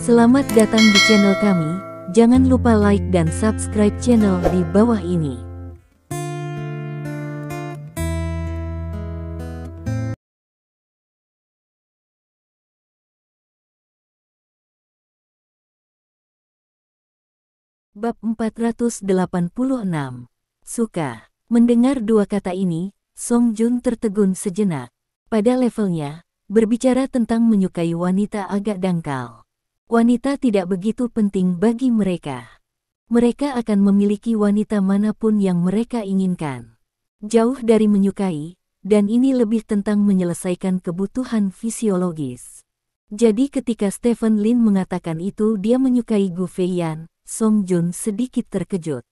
Selamat datang di channel kami, jangan lupa like dan subscribe channel di bawah ini. Bab 486. Suka. Mendengar dua kata ini, Song Jun tertegun sejenak. Pada levelnya, berbicara tentang menyukai wanita agak dangkal. Wanita tidak begitu penting bagi mereka. Mereka akan memiliki wanita manapun yang mereka inginkan. Jauh dari menyukai, dan ini lebih tentang menyelesaikan kebutuhan fisiologis. Jadi ketika Stephen Lin mengatakan itu dia menyukai Gu Feiyan, Song Jun sedikit terkejut.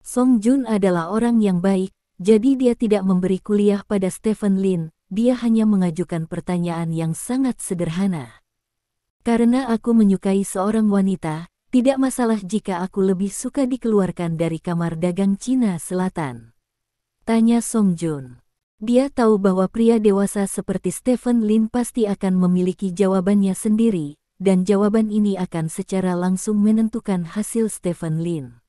Song Jun adalah orang yang baik, jadi dia tidak memberi kuliah pada Stephen Lin, dia hanya mengajukan pertanyaan yang sangat sederhana. Karena aku menyukai seorang wanita, tidak masalah jika aku lebih suka dikeluarkan dari kamar dagang Cina Selatan. Tanya Song Jun. Dia tahu bahwa pria dewasa seperti Stephen Lin pasti akan memiliki jawabannya sendiri, dan jawaban ini akan secara langsung menentukan hasil Stephen Lin.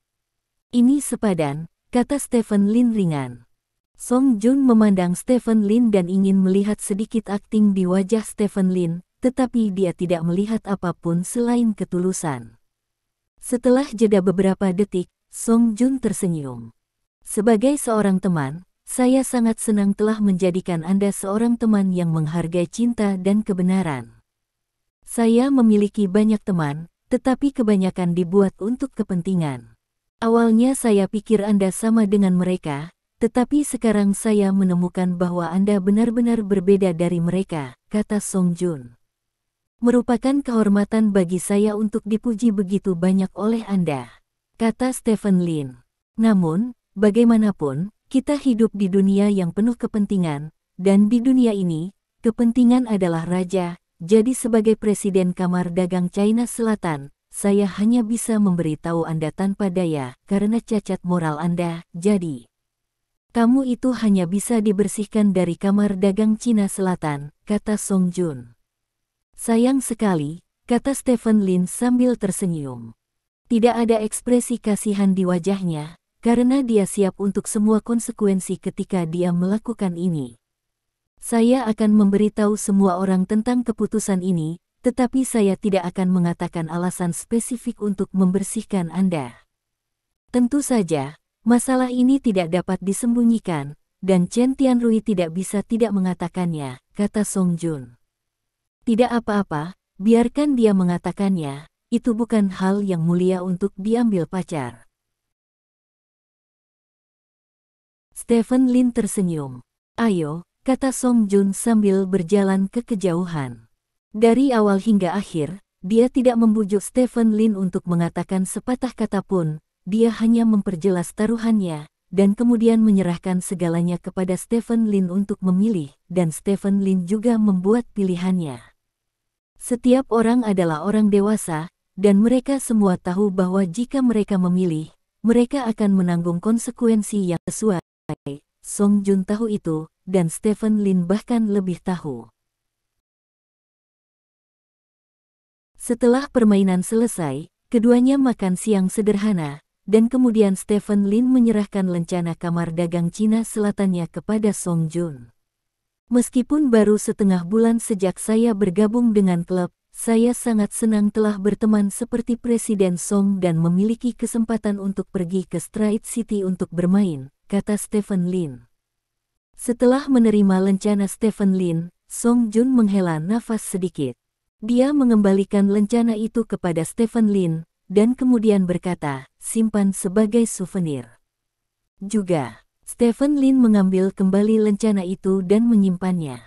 Ini sepadan, kata Stephen Lin ringan. Song Jun memandang Stephen Lin dan ingin melihat sedikit akting di wajah Stephen Lin, tetapi dia tidak melihat apapun selain ketulusan. Setelah jeda beberapa detik, Song Jun tersenyum. Sebagai seorang teman, saya sangat senang telah menjadikan Anda seorang teman yang menghargai cinta dan kebenaran. Saya memiliki banyak teman, tetapi kebanyakan dibuat untuk kepentingan. Awalnya saya pikir Anda sama dengan mereka, tetapi sekarang saya menemukan bahwa Anda benar-benar berbeda dari mereka, kata Song Jun. Merupakan kehormatan bagi saya untuk dipuji begitu banyak oleh Anda, kata Stephen Lin. Namun, bagaimanapun, kita hidup di dunia yang penuh kepentingan, dan di dunia ini, kepentingan adalah raja, jadi sebagai Presiden Kamar Dagang China Selatan, saya hanya bisa memberitahu Anda tanpa daya, karena cacat moral Anda, jadi kamu itu hanya bisa dibersihkan dari Kamar Dagang Cina Selatan, kata Song Jun. Sayang sekali, kata Stephen Lin sambil tersenyum. Tidak ada ekspresi kasihan di wajahnya, karena dia siap untuk semua konsekuensi ketika dia melakukan ini. Saya akan memberitahu semua orang tentang keputusan ini, tetapi saya tidak akan mengatakan alasan spesifik untuk membersihkan Anda. Tentu saja, masalah ini tidak dapat disembunyikan, dan Chen Tianrui tidak bisa tidak mengatakannya, kata Song Jun. Tidak apa-apa, biarkan dia mengatakannya, itu bukan hal yang mulia untuk diambil pacar. Stephen Lin tersenyum. Ayo, kata Song Jun sambil berjalan ke kejauhan. Dari awal hingga akhir, dia tidak membujuk Stephen Lin untuk mengatakan sepatah kata pun, dia hanya memperjelas taruhannya, dan kemudian menyerahkan segalanya kepada Stephen Lin untuk memilih, dan Stephen Lin juga membuat pilihannya. Setiap orang adalah orang dewasa, dan mereka semua tahu bahwa jika mereka memilih, mereka akan menanggung konsekuensi yang sesuai. Song Jun tahu itu, dan Stephen Lin bahkan lebih tahu. Setelah permainan selesai, keduanya makan siang sederhana, dan kemudian Stephen Lin menyerahkan lencana Kamar Dagang Cina Selatannya kepada Song Jun. Meskipun baru setengah bulan sejak saya bergabung dengan klub, saya sangat senang telah berteman seperti Presiden Song dan memiliki kesempatan untuk pergi ke Stride City untuk bermain, kata Stephen Lin. Setelah menerima lencana Stephen Lin, Song Jun menghela nafas sedikit. Dia mengembalikan lencana itu kepada Stephen Lin, dan kemudian berkata, simpan sebagai souvenir. Juga, Stephen Lin mengambil kembali lencana itu dan menyimpannya.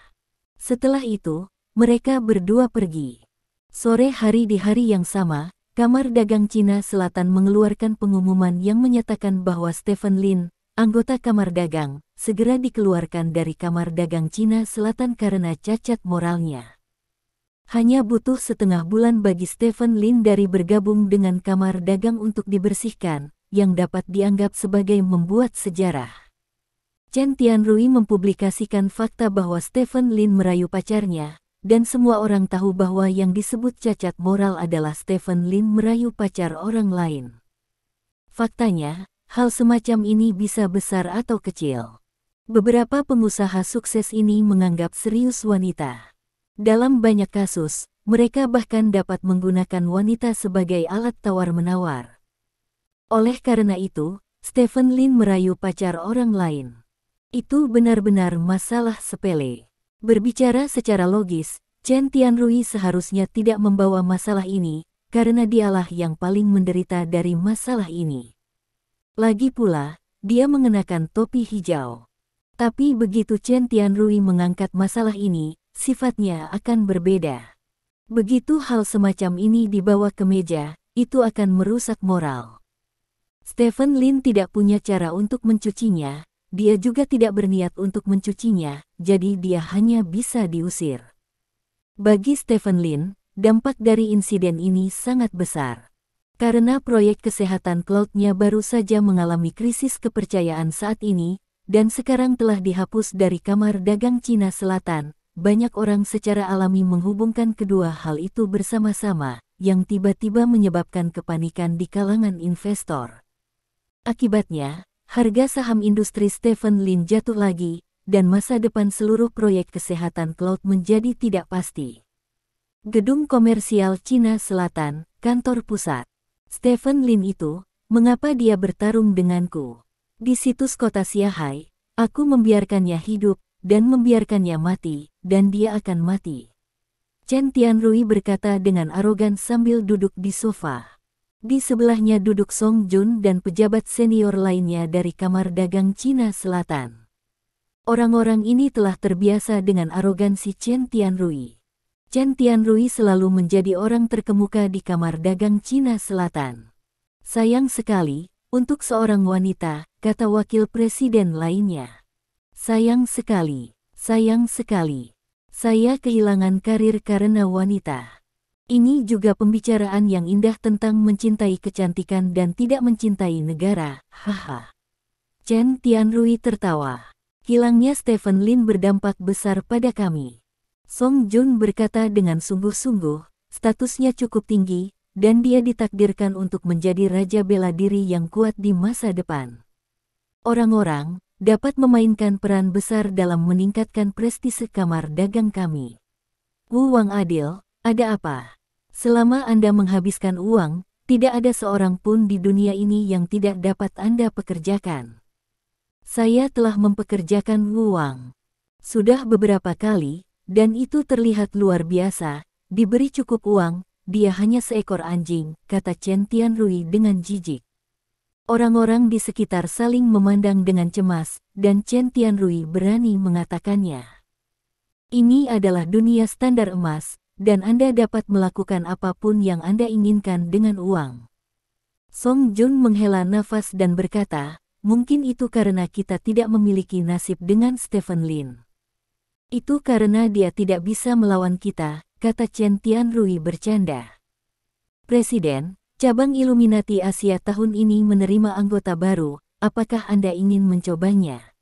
Setelah itu, mereka berdua pergi. Sore hari di hari yang sama, Kamar Dagang Cina Selatan mengeluarkan pengumuman yang menyatakan bahwa Stephen Lin, anggota Kamar Dagang, segera dikeluarkan dari Kamar Dagang Cina Selatan karena cacat moralnya. Hanya butuh setengah bulan bagi Stephen Lin dari bergabung dengan Kamar Dagang untuk dibersihkan, yang dapat dianggap sebagai membuat sejarah. Chen Tianrui mempublikasikan fakta bahwa Stephen Lin merayu pacarnya, dan semua orang tahu bahwa yang disebut cacat moral adalah Stephen Lin merayu pacar orang lain. Faktanya, hal semacam ini bisa besar atau kecil. Beberapa pengusaha sukses ini menganggap serius wanita. Dalam banyak kasus, mereka bahkan dapat menggunakan wanita sebagai alat tawar-menawar. Oleh karena itu, Stephen Lin merayu pacar orang lain. Itu benar-benar masalah sepele. Berbicara secara logis, Chen Tianrui seharusnya tidak membawa masalah ini, karena dialah yang paling menderita dari masalah ini. Lagi pula, dia mengenakan topi hijau. Tapi begitu Chen Tianrui mengangkat masalah ini, sifatnya akan berbeda. Begitu hal semacam ini dibawa ke meja, itu akan merusak moral. Stephen Lin tidak punya cara untuk mencucinya. Dia juga tidak berniat untuk mencucinya, jadi dia hanya bisa diusir. Bagi Stephen Lin, dampak dari insiden ini sangat besar. Karena proyek kesehatan cloud-nya baru saja mengalami krisis kepercayaan saat ini, dan sekarang telah dihapus dari Kamar Dagang Cina Selatan, banyak orang secara alami menghubungkan kedua hal itu bersama-sama, yang tiba-tiba menyebabkan kepanikan di kalangan investor. Akibatnya, harga saham industri Stephen Lin jatuh lagi, dan masa depan seluruh proyek kesehatan cloud menjadi tidak pasti. Gedung Komersial Cina Selatan, kantor pusat. Stephen Lin itu, mengapa dia bertarung denganku? Di situs kota Shanghai, aku membiarkannya hidup, dan membiarkannya mati, dan dia akan mati. Chen Tianrui berkata dengan arogan sambil duduk di sofa. Di sebelahnya duduk Song Jun dan pejabat senior lainnya dari Kamar Dagang Cina Selatan. Orang-orang ini telah terbiasa dengan arogansi Chen Tianrui. Chen Tianrui selalu menjadi orang terkemuka di Kamar Dagang Cina Selatan. Sayang sekali, untuk seorang wanita, kata wakil presiden lainnya. Sayang sekali, sayang sekali. Saya kehilangan karir karena wanita. Ini juga pembicaraan yang indah tentang mencintai kecantikan dan tidak mencintai negara, haha. Chen Tianrui tertawa. Hilangnya Stephen Lin berdampak besar pada kami. Song Jun berkata dengan sungguh-sungguh, statusnya cukup tinggi, dan dia ditakdirkan untuk menjadi raja bela diri yang kuat di masa depan. Orang-orang dapat memainkan peran besar dalam meningkatkan prestise Kamar Dagang kami. Wu Wang adil, ada apa? Selama Anda menghabiskan uang, tidak ada seorang pun di dunia ini yang tidak dapat Anda pekerjakan. Saya telah mempekerjakan Wu Wang. Sudah beberapa kali, dan itu terlihat luar biasa, diberi cukup uang, dia hanya seekor anjing, kata Chen Tianrui dengan jijik. Orang-orang di sekitar saling memandang dengan cemas, dan Chen Tianrui berani mengatakannya. Ini adalah dunia standar emas, dan Anda dapat melakukan apapun yang Anda inginkan dengan uang. Song Jun menghela nafas dan berkata, mungkin itu karena kita tidak memiliki nasib dengan Stephen Lin. Itu karena dia tidak bisa melawan kita, kata Chen Tianrui bercanda. Presiden, cabang Illuminati Asia tahun ini menerima anggota baru, apakah Anda ingin mencobanya?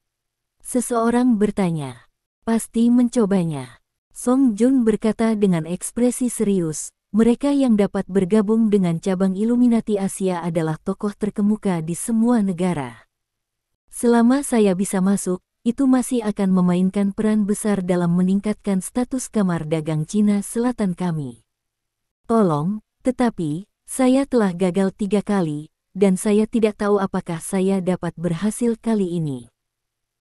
Seseorang bertanya. Pasti mencobanya. Song Jun berkata dengan ekspresi serius, mereka yang dapat bergabung dengan cabang Illuminati Asia adalah tokoh terkemuka di semua negara. Selama saya bisa masuk, itu masih akan memainkan peran besar dalam meningkatkan status Kamar Dagang Cina Selatan kami. Tolong, tetapi, saya telah gagal 3 kali, dan saya tidak tahu apakah saya dapat berhasil kali ini.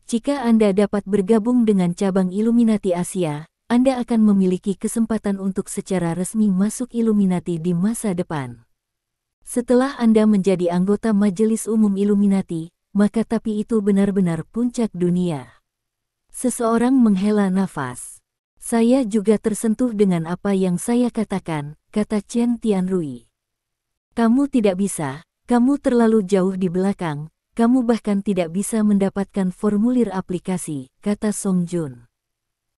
Jika Anda dapat bergabung dengan cabang Illuminati Asia, Anda akan memiliki kesempatan untuk secara resmi masuk Illuminati di masa depan. Setelah Anda menjadi anggota Majelis Umum Illuminati, maka tapi itu benar-benar puncak dunia. Seseorang menghela nafas. Saya juga tersentuh dengan apa yang saya katakan, kata Chen Tianrui. Kamu tidak bisa, kamu terlalu jauh di belakang, kamu bahkan tidak bisa mendapatkan formulir aplikasi, kata Song Jun.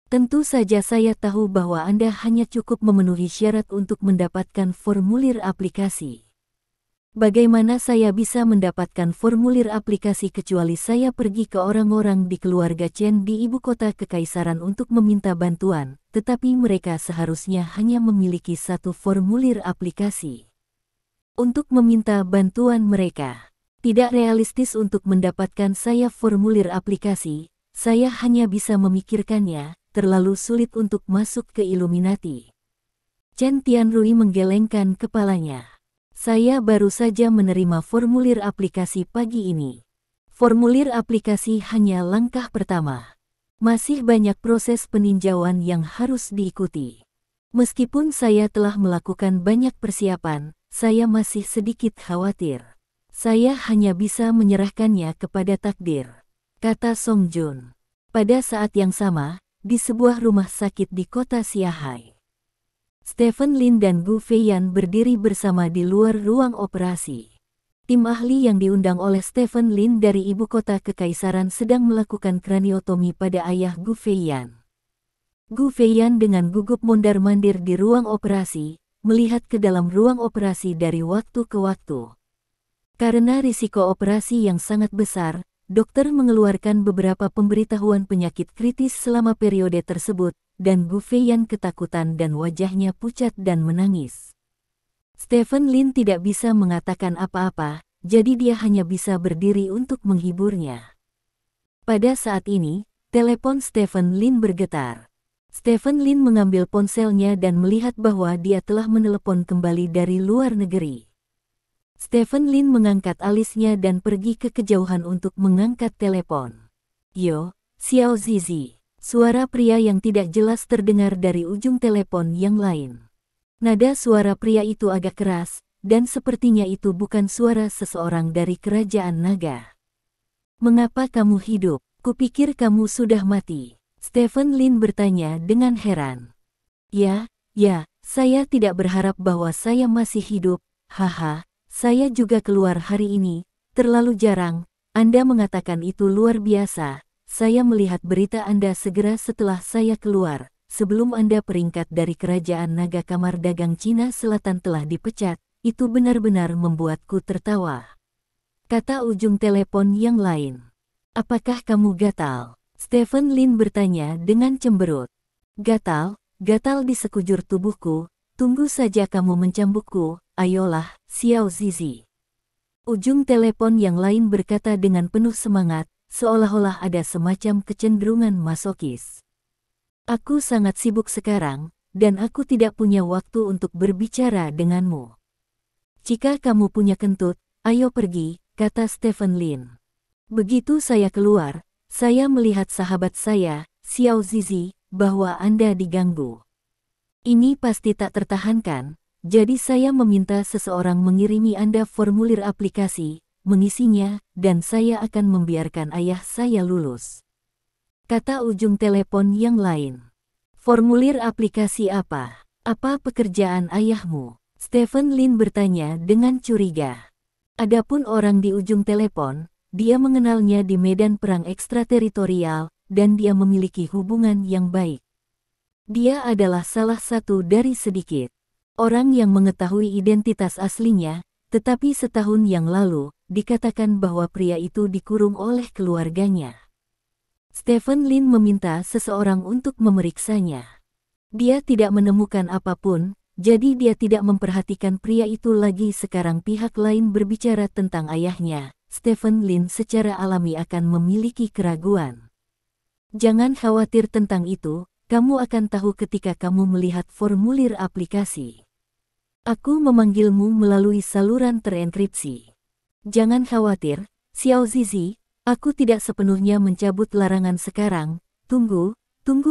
Tentu saja saya tahu bahwa Anda hanya cukup memenuhi syarat untuk mendapatkan formulir aplikasi. Bagaimana saya bisa mendapatkan formulir aplikasi kecuali saya pergi ke orang-orang di keluarga Chen di ibu kota kekaisaran untuk meminta bantuan, tetapi mereka seharusnya hanya memiliki satu formulir aplikasi. Untuk meminta bantuan mereka, tidak realistis untuk mendapatkan saya formulir aplikasi, saya hanya bisa memikirkannya, terlalu sulit untuk masuk ke Illuminati. Chen Tianrui menggelengkan kepalanya. Saya baru saja menerima formulir aplikasi pagi ini. Formulir aplikasi hanya langkah pertama. Masih banyak proses peninjauan yang harus diikuti. Meskipun saya telah melakukan banyak persiapan, saya masih sedikit khawatir. Saya hanya bisa menyerahkannya kepada takdir, kata Song Jun. Pada saat yang sama, di sebuah rumah sakit di kota Xiahai, Stephen Lin dan Gu Feiyan berdiri bersama di luar ruang operasi. Tim ahli yang diundang oleh Stephen Lin dari ibu kota kekaisaran sedang melakukan kraniotomi pada ayah Gu Feiyan. Gu Feiyan dengan gugup mondar-mandir di ruang operasi, melihat ke dalam ruang operasi dari waktu ke waktu. Karena risiko operasi yang sangat besar, dokter mengeluarkan beberapa pemberitahuan penyakit kritis selama periode tersebut, dan Gu Feiyan ketakutan dan wajahnya pucat dan menangis. Stephen Lin tidak bisa mengatakan apa-apa, jadi dia hanya bisa berdiri untuk menghiburnya. Pada saat ini, telepon Stephen Lin bergetar. Stephen Lin mengambil ponselnya dan melihat bahwa dia telah menelepon kembali dari luar negeri. Stephen Lin mengangkat alisnya dan pergi ke kejauhan untuk mengangkat telepon. Yo, Xiao Zizi. Suara pria yang tidak jelas terdengar dari ujung telepon yang lain. Nada suara pria itu agak keras, dan sepertinya itu bukan suara seseorang dari kerajaan naga. Mengapa kamu hidup? Kupikir kamu sudah mati. Stephen Lin bertanya dengan heran. Ya, saya tidak berharap bahwa saya masih hidup. Haha, saya juga keluar hari ini. Terlalu jarang. Anda mengatakan itu luar biasa. Saya melihat berita Anda segera setelah saya keluar, sebelum Anda peringkat dari kerajaan naga Kamar Dagang Cina Selatan telah dipecat, itu benar-benar membuatku tertawa. Kata ujung telepon yang lain. Apakah kamu gatal? Stephen Lin bertanya dengan cemberut. Gatal di sekujur tubuhku, tunggu saja kamu mencambukku, ayolah, Xiao Zizi. Ujung telepon yang lain berkata dengan penuh semangat, seolah-olah ada semacam kecenderungan masokis. Aku sangat sibuk sekarang, dan aku tidak punya waktu untuk berbicara denganmu. Jika kamu punya kentut, ayo pergi, kata Stephen Lin. Begitu saya keluar, saya melihat sahabat saya, Xiao Zizi, bahwa Anda diganggu. Ini pasti tak tertahankan, jadi saya meminta seseorang mengirimi Anda formulir aplikasi, mengisinya, dan saya akan membiarkan ayah saya lulus. Kata ujung telepon yang lain. Formulir aplikasi apa? Apa pekerjaan ayahmu? Stephen Lin bertanya dengan curiga. Adapun orang di ujung telepon, dia mengenalnya di medan perang ekstrateritorial, dan dia memiliki hubungan yang baik. Dia adalah salah satu dari sedikit orang yang mengetahui identitas aslinya, tetapi setahun yang lalu, dikatakan bahwa pria itu dikurung oleh keluarganya. Stephen Lin meminta seseorang untuk memeriksanya. Dia tidak menemukan apapun, jadi dia tidak memperhatikan pria itu lagi. Sekarang pihak lain berbicara tentang ayahnya. Stephen Lin secara alami akan memiliki keraguan. Jangan khawatir tentang itu, kamu akan tahu ketika kamu melihat formulir aplikasi. Aku memanggilmu melalui saluran terenkripsi. Jangan khawatir, Xiao Zizi, aku tidak sepenuhnya mencabut larangan sekarang. Tunggu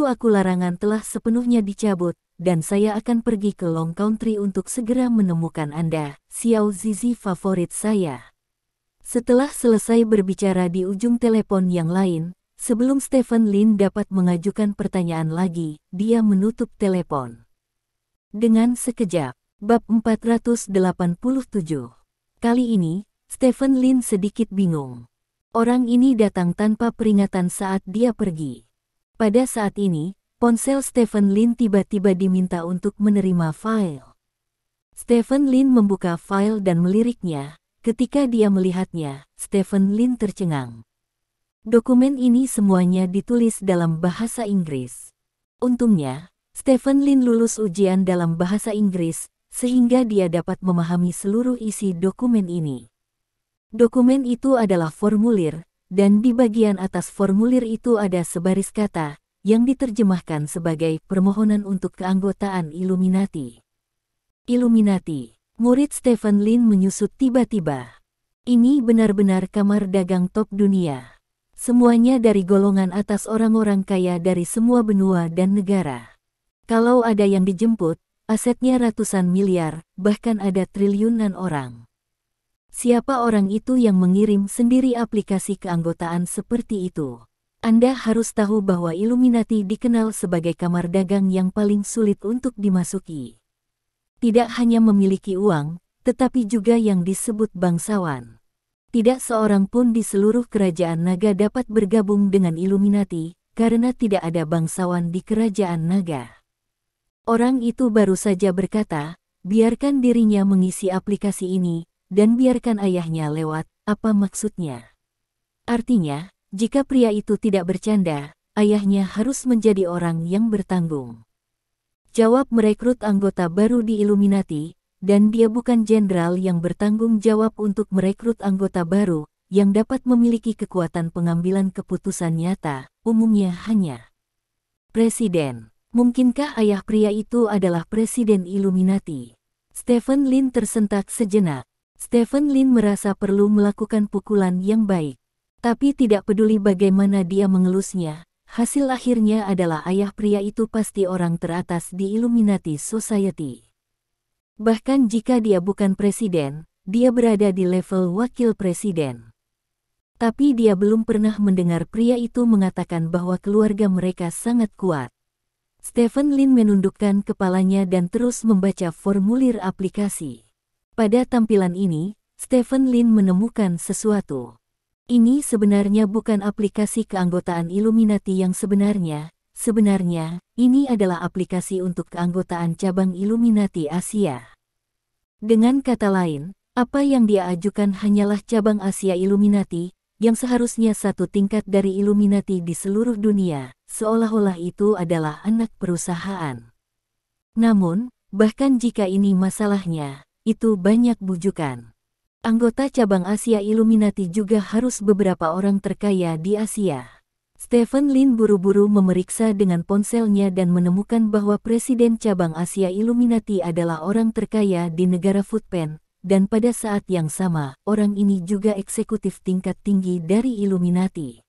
aku, larangan telah sepenuhnya dicabut, dan saya akan pergi ke Long Country untuk segera menemukan Anda, Xiao Zizi favorit saya. Setelah selesai berbicara di ujung telepon yang lain, sebelum Stephen Lin dapat mengajukan pertanyaan lagi, dia menutup telepon. Dengan sekejap, bab 487. Kali ini, Stephen Lin sedikit bingung. Orang ini datang tanpa peringatan saat dia pergi. Pada saat ini, ponsel Stephen Lin tiba-tiba diminta untuk menerima file. Stephen Lin membuka file dan meliriknya. Ketika dia melihatnya, Stephen Lin tercengang. Dokumen ini semuanya ditulis dalam bahasa Inggris. Untungnya, Stephen Lin lulus ujian dalam bahasa Inggris, sehingga dia dapat memahami seluruh isi dokumen ini. Dokumen itu adalah formulir, dan di bagian atas formulir itu ada sebaris kata, yang diterjemahkan sebagai permohonan untuk keanggotaan Illuminati. Illuminati. Murid Stephen Lin menyusut tiba-tiba. Ini benar-benar kamar dagang top dunia. Semuanya dari golongan atas orang-orang kaya dari semua benua dan negara. Kalau ada yang dijemput, asetnya ratusan miliar, bahkan ada triliunan orang. Siapa orang itu yang mengirim sendiri aplikasi keanggotaan seperti itu? Anda harus tahu bahwa Illuminati dikenal sebagai kamar dagang yang paling sulit untuk dimasuki. Tidak hanya memiliki uang, tetapi juga yang disebut bangsawan. Tidak seorang pun di seluruh kerajaan naga dapat bergabung dengan Illuminati, karena tidak ada bangsawan di kerajaan naga. Orang itu baru saja berkata, biarkan dirinya mengisi aplikasi ini, dan biarkan ayahnya lewat. Apa maksudnya? Artinya, jika pria itu tidak bercanda, ayahnya harus menjadi orang yang bertanggung jawab merekrut anggota baru di Illuminati, dan dia bukan jenderal yang bertanggung jawab untuk merekrut anggota baru, yang dapat memiliki kekuatan pengambilan keputusan nyata, umumnya hanya presiden. Mungkinkah ayah pria itu adalah presiden Illuminati? Stephen Lin tersentak sejenak. Stephen Lin merasa perlu melakukan pukulan yang baik. Tapi tidak peduli bagaimana dia mengelusnya, hasil akhirnya adalah ayah pria itu pasti orang teratas di Illuminati Society. Bahkan jika dia bukan presiden, dia berada di level wakil presiden. Tapi dia belum pernah mendengar pria itu mengatakan bahwa keluarga mereka sangat kuat. Stephen Lin menundukkan kepalanya dan terus membaca formulir aplikasi. Pada tampilan ini, Stephen Lin menemukan sesuatu. Ini sebenarnya bukan aplikasi keanggotaan Illuminati yang sebenarnya. Sebenarnya, ini adalah aplikasi untuk keanggotaan cabang Illuminati Asia. Dengan kata lain, apa yang dia ajukan hanyalah cabang Asia Illuminati, yang seharusnya satu tingkat dari Illuminati di seluruh dunia, seolah-olah itu adalah anak perusahaan. Namun, bahkan jika ini masalahnya, itu banyak bujukan. Anggota cabang Asia Illuminati juga harus beberapa orang terkaya di Asia. Stephen Lin buru-buru memeriksa dengan ponselnya dan menemukan bahwa presiden cabang Asia Illuminati adalah orang terkaya di negara Futpen, dan pada saat yang sama, orang ini juga eksekutif tingkat tinggi dari Illuminati.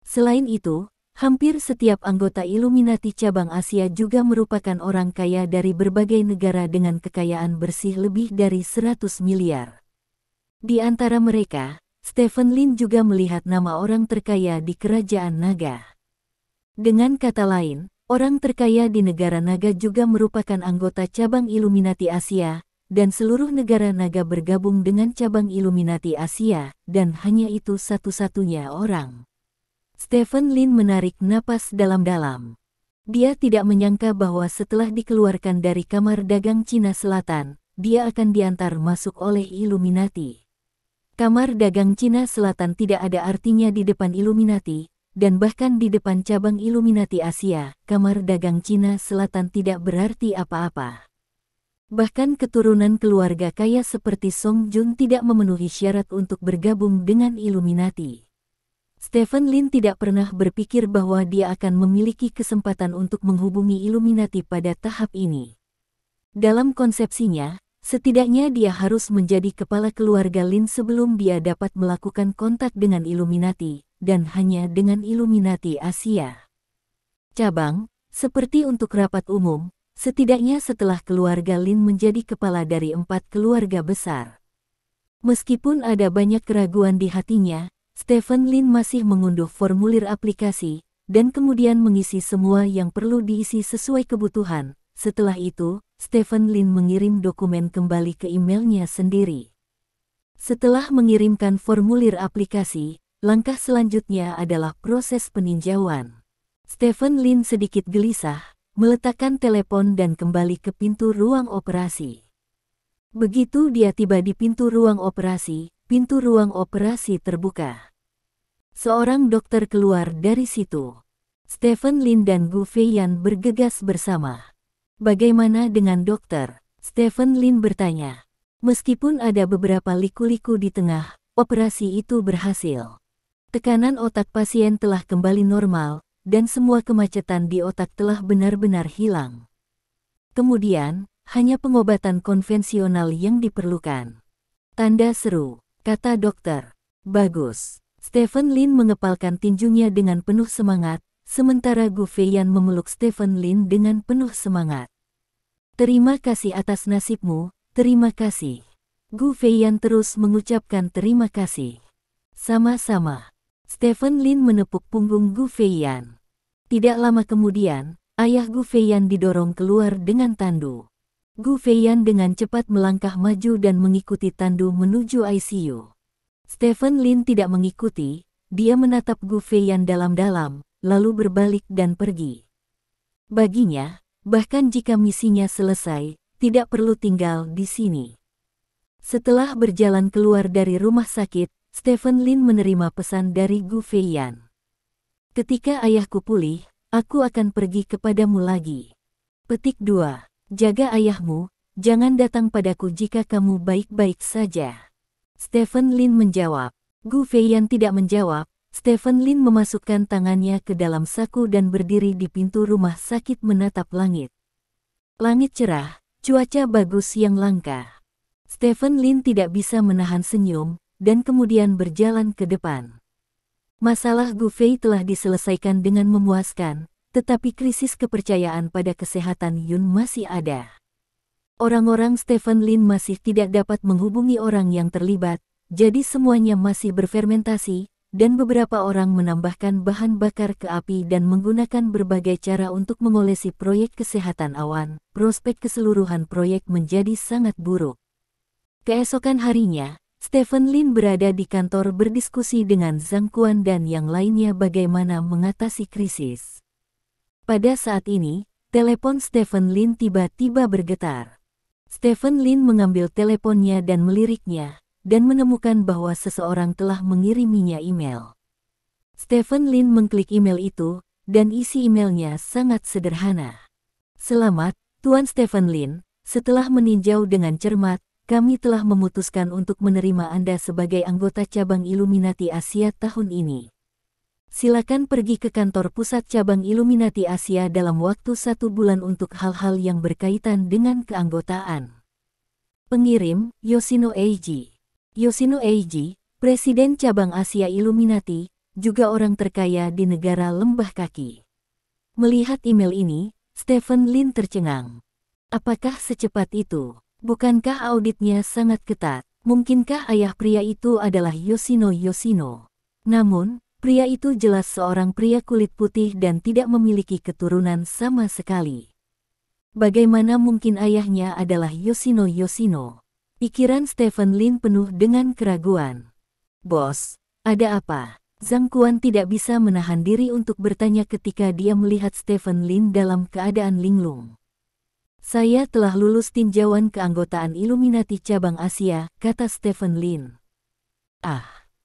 Selain itu, hampir setiap anggota Illuminati cabang Asia juga merupakan orang kaya dari berbagai negara dengan kekayaan bersih lebih dari 100 miliar. Di antara mereka, Stephen Lin juga melihat nama orang terkaya di kerajaan naga. Dengan kata lain, orang terkaya di negara naga juga merupakan anggota cabang Illuminati Asia, dan seluruh negara naga bergabung dengan cabang Illuminati Asia, dan hanya itu satu-satunya orang. Stephen Lin menarik napas dalam-dalam. Dia tidak menyangka bahwa setelah dikeluarkan dari kamar dagang Cina Selatan, dia akan diantar masuk oleh Illuminati. Kamar dagang Cina Selatan tidak ada artinya di depan Illuminati, dan bahkan di depan cabang Illuminati Asia, kamar dagang Cina Selatan tidak berarti apa-apa. Bahkan keturunan keluarga kaya seperti Song Jun tidak memenuhi syarat untuk bergabung dengan Illuminati. Stephen Lin tidak pernah berpikir bahwa dia akan memiliki kesempatan untuk menghubungi Illuminati pada tahap ini. Dalam konsepsinya, setidaknya dia harus menjadi kepala keluarga Lin sebelum dia dapat melakukan kontak dengan Illuminati, dan hanya dengan Illuminati Asia. Cabang, seperti untuk rapat umum, setidaknya setelah keluarga Lin menjadi kepala dari 4 keluarga besar. Meskipun ada banyak keraguan di hatinya, Stephen Lin masih mengunduh formulir aplikasi, dan kemudian mengisi semua yang perlu diisi sesuai kebutuhan. Setelah itu, Stephen Lin mengirim dokumen kembali ke emailnya sendiri. Setelah mengirimkan formulir aplikasi, langkah selanjutnya adalah proses peninjauan. Stephen Lin sedikit gelisah, meletakkan telepon dan kembali ke pintu ruang operasi. Begitu dia tiba di pintu ruang operasi terbuka. Seorang dokter keluar dari situ. Stephen Lin dan Gu Feiyan bergegas bersama. Bagaimana dengan dokter? Stephen Lin bertanya. Meskipun ada beberapa liku-liku di tengah, operasi itu berhasil. Tekanan otak pasien telah kembali normal, dan semua kemacetan di otak telah benar-benar hilang. Kemudian, hanya pengobatan konvensional yang diperlukan. Tanda seru, kata dokter. Bagus. Stephen Lin mengepalkan tinjunya dengan penuh semangat, sementara Gu Feiyan memeluk Stephen Lin dengan penuh semangat. Terima kasih atas nasibmu, terima kasih. Gu Feiyan terus mengucapkan terima kasih. Sama-sama. Stephen Lin menepuk punggung Gu Feiyan. Tidak lama kemudian, ayah Gu Feiyan didorong keluar dengan tandu. Gu Feiyan dengan cepat melangkah maju dan mengikuti tandu menuju ICU. Stephen Lin tidak mengikuti, dia menatap Gu Feiyan dalam-dalam, lalu berbalik dan pergi. Baginya, bahkan jika misinya selesai, tidak perlu tinggal di sini. Setelah berjalan keluar dari rumah sakit, Stephen Lin menerima pesan dari Gu Feiyan. Ketika ayahku pulih, aku akan pergi kepadamu lagi. Petik 2. Jaga ayahmu, jangan datang padaku jika kamu baik-baik saja. Stephen Lin menjawab. Gu Feiyan tidak menjawab. Stephen Lin memasukkan tangannya ke dalam saku dan berdiri di pintu rumah sakit menatap langit. Langit cerah, cuaca bagus yang langka. Stephen Lin tidak bisa menahan senyum, dan kemudian berjalan ke depan. Masalah Gu Fei telah diselesaikan dengan memuaskan, tetapi krisis kepercayaan pada kesehatan Yun masih ada. Orang-orang Stephen Lin masih tidak dapat menghubungi orang yang terlibat, jadi semuanya masih berfermentasi, dan beberapa orang menambahkan bahan bakar ke api dan menggunakan berbagai cara untuk mengolesi proyek kesehatan awan. Prospek keseluruhan proyek menjadi sangat buruk. Keesokan harinya, Stephen Lin berada di kantor berdiskusi dengan Zhang Quan dan yang lainnya bagaimana mengatasi krisis. Pada saat ini, telepon Stephen Lin tiba-tiba bergetar. Stephen Lin mengambil teleponnya dan meliriknya, dan menemukan bahwa seseorang telah mengiriminya email. Stephen Lin mengklik email itu, dan isi emailnya sangat sederhana. Selamat, Tuan Stephen Lin, setelah meninjau dengan cermat, kami telah memutuskan untuk menerima Anda sebagai anggota cabang Illuminati Asia tahun ini. Silakan pergi ke kantor pusat cabang Illuminati Asia dalam waktu 1 bulan untuk hal-hal yang berkaitan dengan keanggotaan. Pengirim, Yoshino Eiji. Yoshino Eiji, Presiden Cabang Asia Illuminati, juga orang terkaya di negara Lembah Kaki. Melihat email ini, Stephen Lin tercengang. Apakah secepat itu? Bukankah auditnya sangat ketat? Mungkinkah ayah pria itu adalah Yoshino? Namun, pria itu jelas seorang pria kulit putih dan tidak memiliki keturunan sama sekali. Bagaimana mungkin ayahnya adalah Yoshino? Pikiran Stephen Lin penuh dengan keraguan. Bos, ada apa? Zhang Quan tidak bisa menahan diri untuk bertanya ketika dia melihat Stephen Lin dalam keadaan linglung. Saya telah lulus tinjauan keanggotaan Illuminati Cabang Asia, kata Stephen Lin.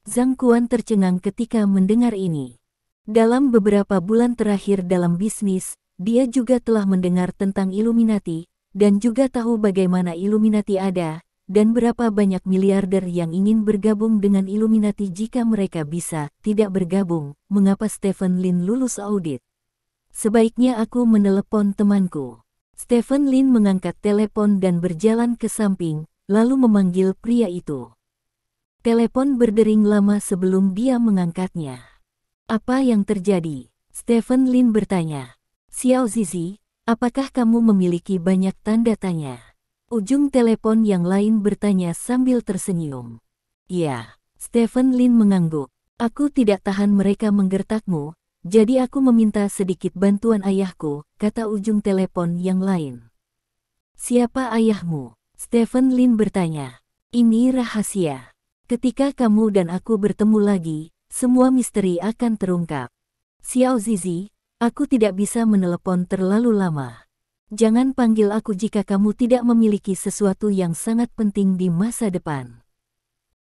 Zhang Quan tercengang ketika mendengar ini. Dalam beberapa bulan terakhir dalam bisnis, dia juga telah mendengar tentang Illuminati, dan juga tahu bagaimana Illuminati ada, dan berapa banyak miliarder yang ingin bergabung dengan Illuminati jika mereka bisa tidak bergabung. Mengapa Stephen Lin lulus audit? Sebaiknya aku menelepon temanku. Stephen Lin mengangkat telepon dan berjalan ke samping, lalu memanggil pria itu. Telepon berdering lama sebelum dia mengangkatnya. Apa yang terjadi? Stephen Lin bertanya. Xiao Zizi, apakah kamu memiliki banyak tanda tanya? Ujung telepon yang lain bertanya sambil tersenyum. Ya, Stephen Lin mengangguk. Aku tidak tahan mereka menggertakmu, jadi aku meminta sedikit bantuan ayahku, kata ujung telepon yang lain. Siapa ayahmu? Stephen Lin bertanya. Ini rahasia. Ketika kamu dan aku bertemu lagi, semua misteri akan terungkap. Xiao Zizi, aku tidak bisa menelepon terlalu lama. Jangan panggil aku jika kamu tidak memiliki sesuatu yang sangat penting di masa depan.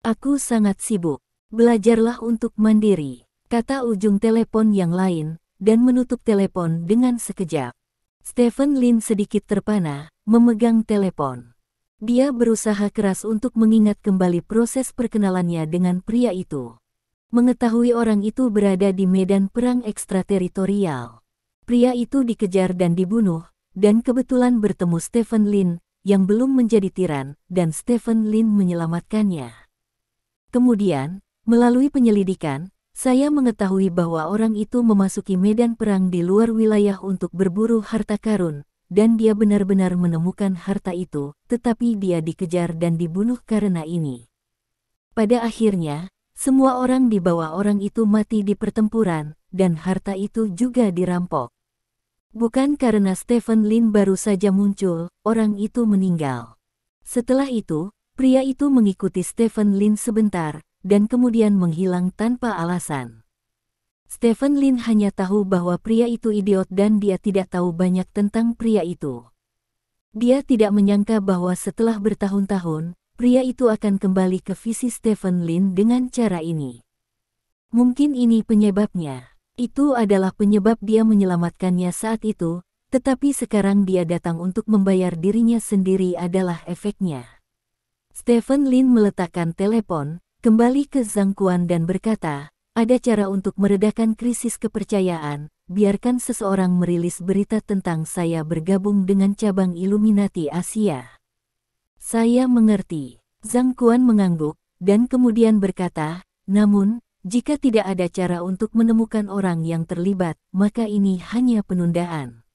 Aku sangat sibuk. Belajarlah untuk mandiri, kata ujung telepon yang lain, dan menutup telepon dengan sekejap. Stephen Lin sedikit terpana, memegang telepon. Dia berusaha keras untuk mengingat kembali proses perkenalannya dengan pria itu. Mengetahui orang itu berada di medan perang ekstrateritorial. Pria itu dikejar dan dibunuh, dan kebetulan bertemu Stephen Lin, yang belum menjadi tiran, dan Stephen Lin menyelamatkannya. Kemudian, melalui penyelidikan, saya mengetahui bahwa orang itu memasuki medan perang di luar wilayah untuk berburu harta karun, dan dia benar-benar menemukan harta itu, tetapi dia dikejar dan dibunuh karena ini. Pada akhirnya, semua orang di bawah orang itu mati di pertempuran, dan harta itu juga dirampok. Bukan karena Stephen Lin baru saja muncul, orang itu meninggal. Setelah itu, pria itu mengikuti Stephen Lin sebentar, dan kemudian menghilang tanpa alasan. Stephen Lin hanya tahu bahwa pria itu idiot dan dia tidak tahu banyak tentang pria itu. Dia tidak menyangka bahwa setelah bertahun-tahun, pria itu akan kembali ke visi Stephen Lin dengan cara ini. Mungkin ini penyebabnya. Itu adalah penyebab dia menyelamatkannya saat itu, tetapi sekarang dia datang untuk membayar dirinya sendiri adalah efeknya. Stephen Lin meletakkan telepon, kembali ke Zhang Quan dan berkata, ada cara untuk meredakan krisis kepercayaan, biarkan seseorang merilis berita tentang saya bergabung dengan cabang Illuminati Asia. Saya mengerti. Zhang Quan mengangguk, dan kemudian berkata, namun, jika tidak ada cara untuk menemukan orang yang terlibat, maka ini hanya penundaan.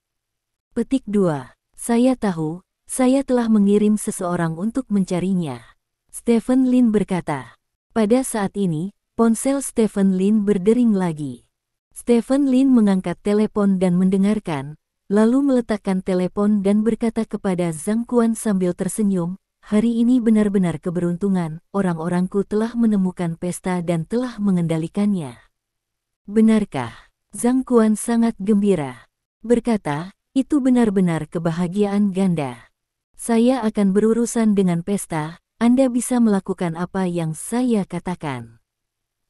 Petik 2. Saya tahu, saya telah mengirim seseorang untuk mencarinya. Stephen Lin berkata. Pada saat ini, ponsel Stephen Lin berdering lagi. Stephen Lin mengangkat telepon dan mendengarkan, lalu meletakkan telepon dan berkata kepada Zhang Quan sambil tersenyum, hari ini benar-benar keberuntungan, orang-orangku telah menemukan pesta dan telah mengendalikannya. Benarkah? Zhang Quan sangat gembira. Berkata, itu benar-benar kebahagiaan ganda. Saya akan berurusan dengan pesta, Anda bisa melakukan apa yang saya katakan.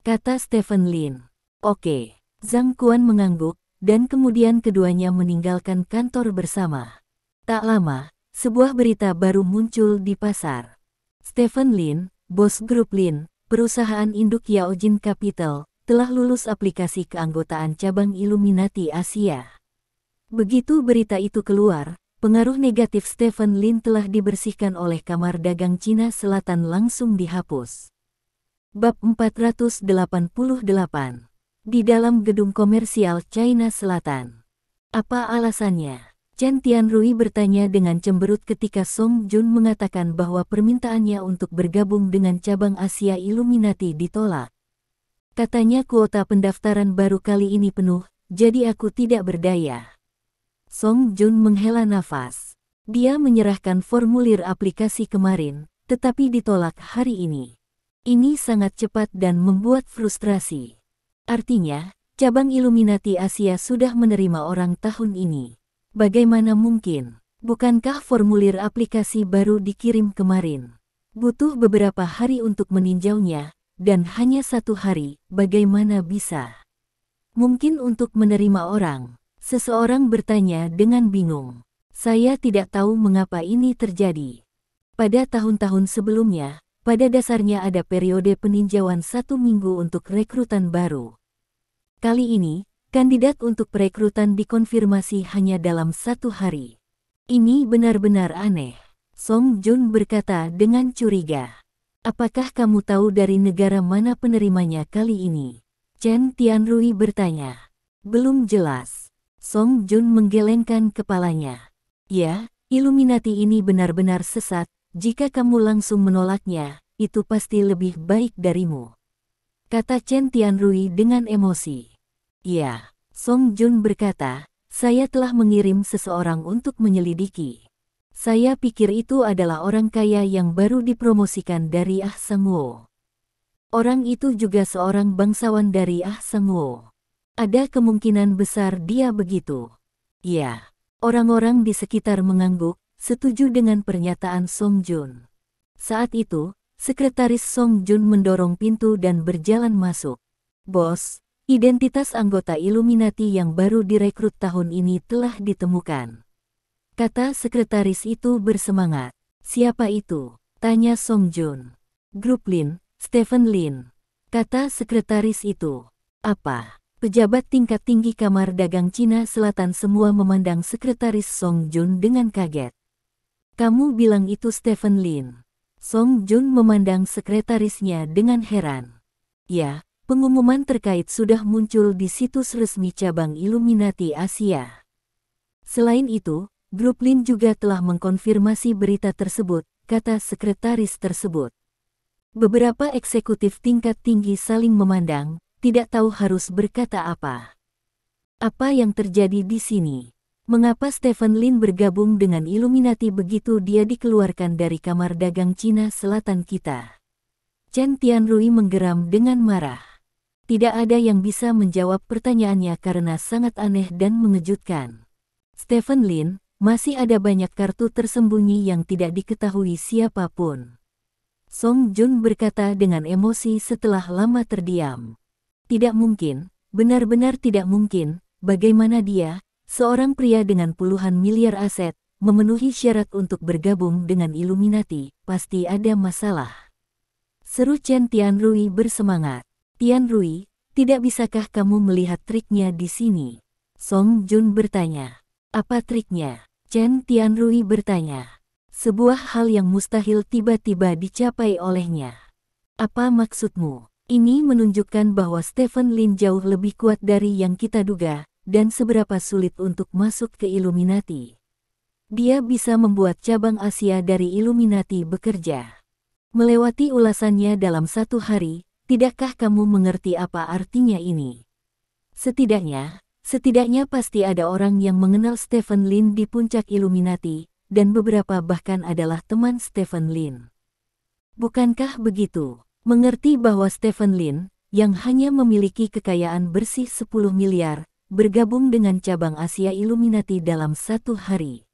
Kata Stephen Lin. Oke. Zhang Quan mengangguk, dan kemudian keduanya meninggalkan kantor bersama. Tak lama, sebuah berita baru muncul di pasar. Stephen Lin, bos grup Lin, perusahaan induk Yaojin Capital, telah lulus aplikasi keanggotaan cabang Illuminati Asia. Begitu berita itu keluar, pengaruh negatif Stephen Lin telah dibersihkan oleh Kamar Dagang Cina Selatan langsung dihapus. Bab 488. Di dalam gedung komersial China Selatan. Apa alasannya? Chen Tianrui bertanya dengan cemberut ketika Song Jun mengatakan bahwa permintaannya untuk bergabung dengan cabang Asia Illuminati ditolak. Katanya kuota pendaftaran baru kali ini penuh, jadi aku tidak berdaya. Song Jun menghela nafas. Dia menyerahkan formulir aplikasi kemarin, tetapi ditolak hari ini. Ini sangat cepat dan membuat frustrasi. Artinya, cabang Illuminati Asia sudah menerima orang tahun ini. Bagaimana mungkin? Bukankah formulir aplikasi baru dikirim kemarin? Butuh beberapa hari untuk meninjaunya, dan hanya 1 hari, bagaimana bisa? Mungkin untuk menerima orang. Seseorang bertanya dengan bingung. Saya tidak tahu mengapa ini terjadi. Pada tahun-tahun sebelumnya, pada dasarnya ada periode peninjauan 1 minggu untuk rekrutan baru. Kali ini, kandidat untuk perekrutan dikonfirmasi hanya dalam 1 hari. Ini benar-benar aneh. Song Jun berkata dengan curiga. Apakah kamu tahu dari negara mana penerimanya kali ini? Chen Tianrui bertanya. Belum jelas. Song Jun menggelengkan kepalanya. Ya, Illuminati ini benar-benar sesat, jika kamu langsung menolaknya, itu pasti lebih baik darimu. Kata Chen Tianrui dengan emosi. Ya, Song Jun berkata, saya telah mengirim seseorang untuk menyelidiki. Saya pikir itu adalah orang kaya yang baru dipromosikan dari Ah Sang-woo. Orang itu juga seorang bangsawan dari Ah Sang-woo. Ada kemungkinan besar dia begitu. Ya, Orang-orang di sekitar mengangguk, setuju dengan pernyataan Song Jun. Saat itu, Sekretaris Song Jun mendorong pintu dan berjalan masuk. "Bos, identitas anggota Illuminati yang baru direkrut tahun ini telah ditemukan," kata sekretaris itu bersemangat. "Siapa itu?" tanya Song Jun. "Grup Lin, Stephen Lin," kata sekretaris itu. "Apa?" Pejabat tingkat tinggi Kamar Dagang Cina Selatan semua memandang sekretaris Song Jun dengan kaget. "Kamu bilang itu Stephen Lin?" Song Jun memandang sekretarisnya dengan heran. "Ya, pengumuman terkait sudah muncul di situs resmi cabang Illuminati Asia. Selain itu, Grup Lin juga telah mengkonfirmasi berita tersebut," kata sekretaris tersebut. Beberapa eksekutif tingkat tinggi saling memandang, tidak tahu harus berkata apa. "Apa yang terjadi di sini? Mengapa Stephen Lin bergabung dengan Illuminati begitu dia dikeluarkan dari Kamar Dagang Cina Selatan kita?" Chen Tianrui menggeram dengan marah. Tidak ada yang bisa menjawab pertanyaannya karena sangat aneh dan mengejutkan. Stephen Lin, masih ada banyak kartu tersembunyi yang tidak diketahui siapapun. Song Jun berkata dengan emosi setelah lama terdiam. "Tidak mungkin, benar-benar tidak mungkin, bagaimana dia, seorang pria dengan puluhan miliar aset, memenuhi syarat untuk bergabung dengan Illuminati, pasti ada masalah," seru Chen Tianrui bersemangat. "Tianrui, tidak bisakah kamu melihat triknya di sini?" Song Jun bertanya. "Apa triknya?" Chen Tianrui bertanya. "Sebuah hal yang mustahil tiba-tiba dicapai olehnya." "Apa maksudmu?" "Ini menunjukkan bahwa Stephen Lin jauh lebih kuat dari yang kita duga, dan seberapa sulit untuk masuk ke Illuminati. Dia bisa membuat cabang Asia dari Illuminati bekerja." Melewati ulasannya dalam 1 hari, tidakkah kamu mengerti apa artinya ini? Setidaknya pasti ada orang yang mengenal Stephen Lin di puncak Illuminati, dan beberapa bahkan adalah teman Stephen Lin. Bukankah begitu? Mengerti bahwa Stephen Lin, yang hanya memiliki kekayaan bersih 10 miliar, bergabung dengan cabang Asia Illuminati dalam 1 hari.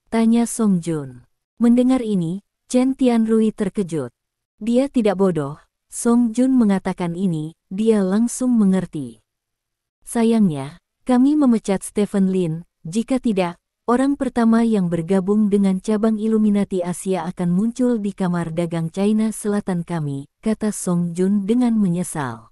Tanya Song Jun. Mendengar ini, Chen Tianrui terkejut. Dia tidak bodoh. Song Jun mengatakan ini, dia langsung mengerti. "Sayangnya, kami memecat Stephen Lin, jika tidak, orang pertama yang bergabung dengan cabang Illuminati Asia akan muncul di Kamar Dagang China Selatan kami," kata Song Jun dengan menyesal.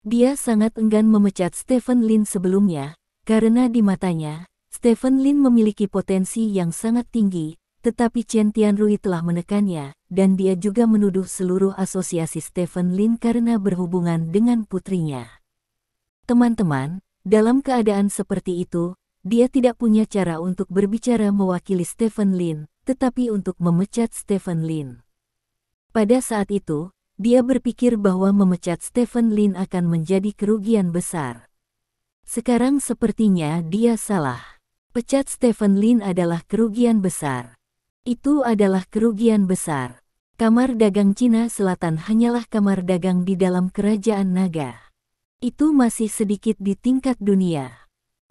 Dia sangat enggan memecat Stephen Lin sebelumnya, karena di matanya, Stephen Lin memiliki potensi yang sangat tinggi, tetapi Chen Tianrui telah menekannya, dan dia juga menuduh seluruh asosiasi Stephen Lin karena berhubungan dengan putrinya. Teman-teman, dalam keadaan seperti itu, dia tidak punya cara untuk berbicara mewakili Stephen Lin, tetapi untuk memecat Stephen Lin. Pada saat itu, dia berpikir bahwa memecat Stephen Lin akan menjadi kerugian besar. Sekarang sepertinya dia salah. Pecat Stephen Lin adalah kerugian besar. Itu adalah kerugian besar. Kamar Dagang Cina Selatan hanyalah kamar dagang di dalam kerajaan naga. Itu masih sedikit di tingkat dunia.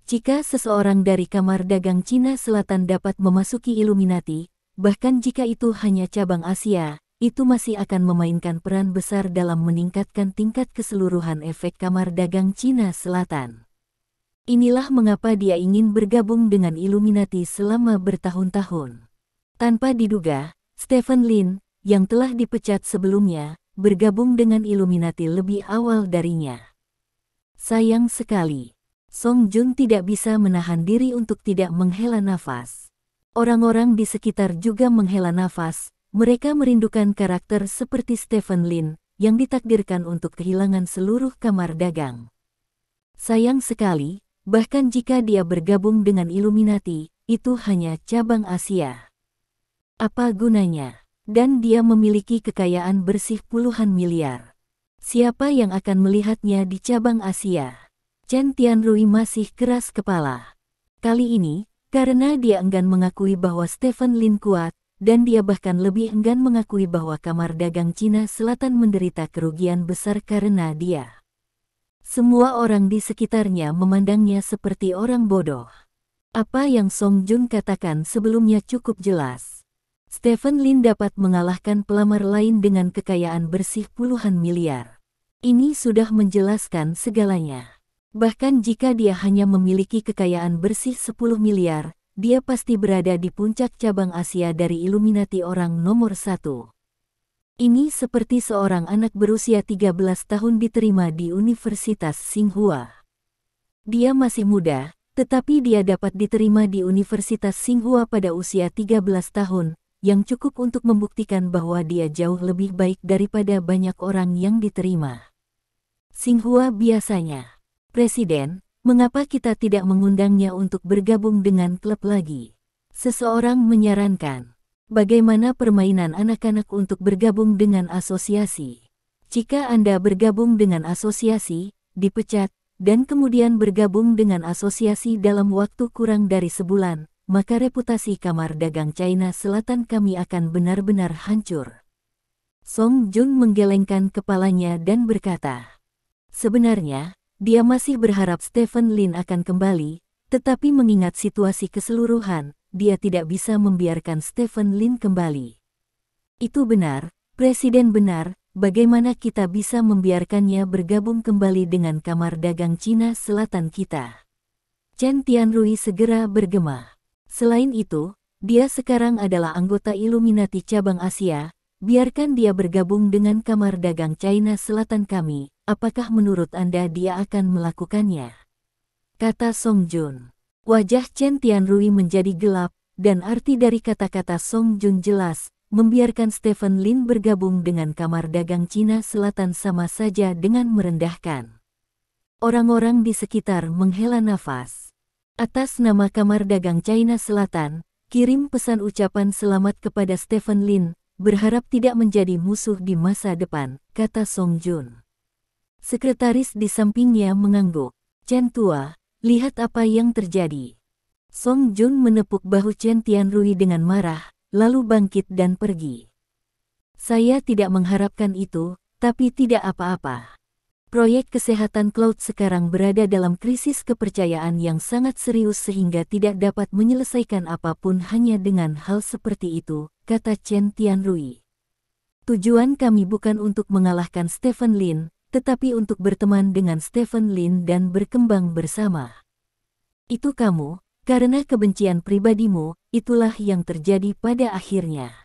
Jika seseorang dari Kamar Dagang Cina Selatan dapat memasuki Illuminati, bahkan jika itu hanya cabang Asia, itu masih akan memainkan peran besar dalam meningkatkan tingkat keseluruhan efek Kamar Dagang Cina Selatan. Inilah mengapa dia ingin bergabung dengan Illuminati selama bertahun-tahun. Tanpa diduga, Stephen Lin, yang telah dipecat sebelumnya, bergabung dengan Illuminati lebih awal darinya. Sayang sekali. Song Jun tidak bisa menahan diri untuk tidak menghela nafas. Orang-orang di sekitar juga menghela nafas. Mereka merindukan karakter seperti Stephen Lin, yang ditakdirkan untuk kehilangan seluruh kamar dagang. Sayang sekali, bahkan jika dia bergabung dengan Illuminati, itu hanya cabang Asia. Apa gunanya? Dan dia memiliki kekayaan bersih puluhan miliar. Siapa yang akan melihatnya di cabang Asia? Chen Tianrui masih keras kepala. Kali ini, karena dia enggan mengakui bahwa Stephen Lin kuat, dan dia bahkan lebih enggan mengakui bahwa Kamar Dagang Cina Selatan menderita kerugian besar karena dia. Semua orang di sekitarnya memandangnya seperti orang bodoh. Apa yang Song Jun katakan sebelumnya cukup jelas. Stephen Lin dapat mengalahkan pelamar lain dengan kekayaan bersih puluhan miliar. Ini sudah menjelaskan segalanya. Bahkan jika dia hanya memiliki kekayaan bersih 10 miliar, dia pasti berada di puncak cabang Asia dari Illuminati orang nomor 1. Ini seperti seorang anak berusia 13 tahun diterima di Universitas Tsinghua. Dia masih muda, tetapi dia dapat diterima di Universitas Tsinghua pada usia 13 tahun, yang cukup untuk membuktikan bahwa dia jauh lebih baik daripada banyak orang yang diterima. Tsinghua biasanya, Presiden, mengapa kita tidak mengundangnya untuk bergabung dengan klub lagi? Seseorang menyarankan, bagaimana permainan anak-anak untuk bergabung dengan asosiasi? Jika Anda bergabung dengan asosiasi, dipecat, dan kemudian bergabung dengan asosiasi dalam waktu kurang dari sebulan, maka reputasi Kamar Dagang China Selatan kami akan benar-benar hancur. Song Jun menggelengkan kepalanya dan berkata, sebenarnya, dia masih berharap Stephen Lin akan kembali, tetapi mengingat situasi keseluruhan, dia tidak bisa membiarkan Stephen Lin kembali. Itu benar, Presiden benar. Bagaimana kita bisa membiarkannya bergabung kembali dengan Kamar Dagang Cina Selatan kita? Chen Tianrui segera bergema. Selain itu, dia sekarang adalah anggota Illuminati cabang Asia. Biarkan dia bergabung dengan Kamar Dagang China Selatan kami. Apakah menurut Anda dia akan melakukannya? Kata Song Jun. Wajah Chen Tianrui menjadi gelap, dan arti dari kata-kata Song Jun jelas. Membiarkan Stephen Lin bergabung dengan Kamar Dagang Cina Selatan sama saja dengan merendahkan. Orang-orang di sekitar menghela nafas. Atas nama Kamar Dagang China Selatan, kirim pesan ucapan selamat kepada Stephen Lin, berharap tidak menjadi musuh di masa depan, kata Song Jun. Sekretaris di sampingnya mengangguk. Chen tua, lihat apa yang terjadi. Song Jun menepuk bahu Chen Tianrui dengan marah, lalu bangkit dan pergi. Saya tidak mengharapkan itu, tapi tidak apa-apa. Proyek kesehatan Cloud sekarang berada dalam krisis kepercayaan yang sangat serius sehingga tidak dapat menyelesaikan apapun hanya dengan hal seperti itu, kata Chen Tianrui. Tujuan kami bukan untuk mengalahkan Stephen Lin, tetapi untuk berteman dengan Stephen Lin dan berkembang bersama. Itu kamu. Karena kebencian pribadimu, itulah yang terjadi pada akhirnya.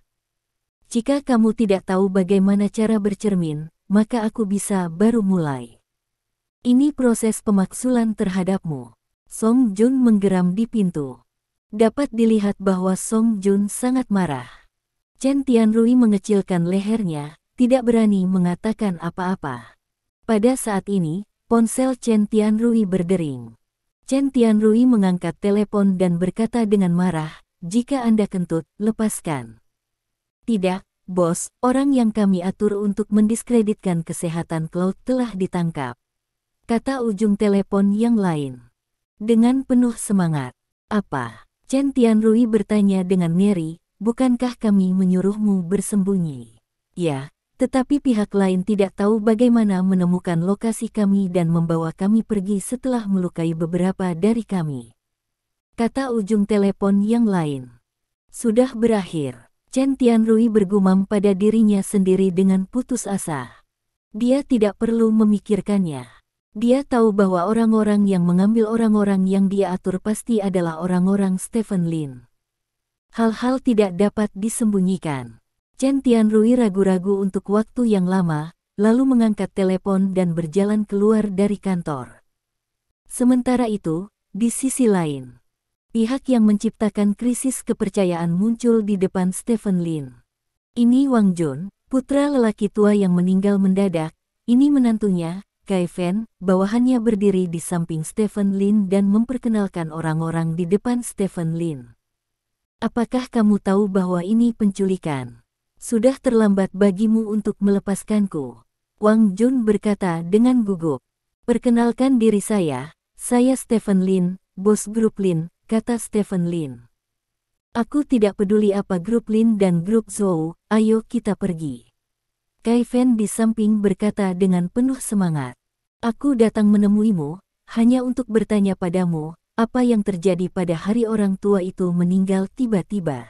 Jika kamu tidak tahu bagaimana cara bercermin, maka aku bisa baru mulai. Ini proses pemaksulan terhadapmu. Song Jun menggeram di pintu. Dapat dilihat bahwa Song Jun sangat marah. Chen Tianrui mengecilkan lehernya, tidak berani mengatakan apa-apa. Pada saat ini, ponsel Chen Tianrui berdering. Chen Tianrui mengangkat telepon dan berkata dengan marah, jika Anda kentut, lepaskan. Tidak, bos, orang yang kami atur untuk mendiskreditkan kesehatan Cloud telah ditangkap. Kata ujung telepon yang lain. Dengan penuh semangat. Apa? Chen Tianrui bertanya dengan ngeri, bukankah kami menyuruhmu bersembunyi? Ya. Tetapi pihak lain tidak tahu bagaimana menemukan lokasi kami dan membawa kami pergi setelah melukai beberapa dari kami. Kata ujung telepon yang lain. Sudah berakhir. Chen Tianrui bergumam pada dirinya sendiri dengan putus asa. Dia tidak perlu memikirkannya. Dia tahu bahwa orang-orang yang mengambil orang-orang yang dia atur pasti adalah orang-orang Stephen Lin. Hal-hal tidak dapat disembunyikan. Chen Tianrui ragu-ragu untuk waktu yang lama, lalu mengangkat telepon dan berjalan keluar dari kantor. Sementara itu, di sisi lain, pihak yang menciptakan krisis kepercayaan muncul di depan Stephen Lin. Ini Wang Jun, putra lelaki tua yang meninggal mendadak, ini menantunya, Kai Fen, bawahannya berdiri di samping Stephen Lin dan memperkenalkan orang-orang di depan Stephen Lin. Apakah kamu tahu bahwa ini penculikan? Sudah terlambat bagimu untuk melepaskanku. Wang Jun berkata dengan gugup. Perkenalkan diri saya Stephen Lin, bos grup Lin, kata Stephen Lin. Aku tidak peduli apa grup Lin dan grup Zhou, ayo kita pergi. Kai Fen di samping berkata dengan penuh semangat. Aku datang menemuimu, hanya untuk bertanya padamu, apa yang terjadi pada hari orang tua itu meninggal tiba-tiba?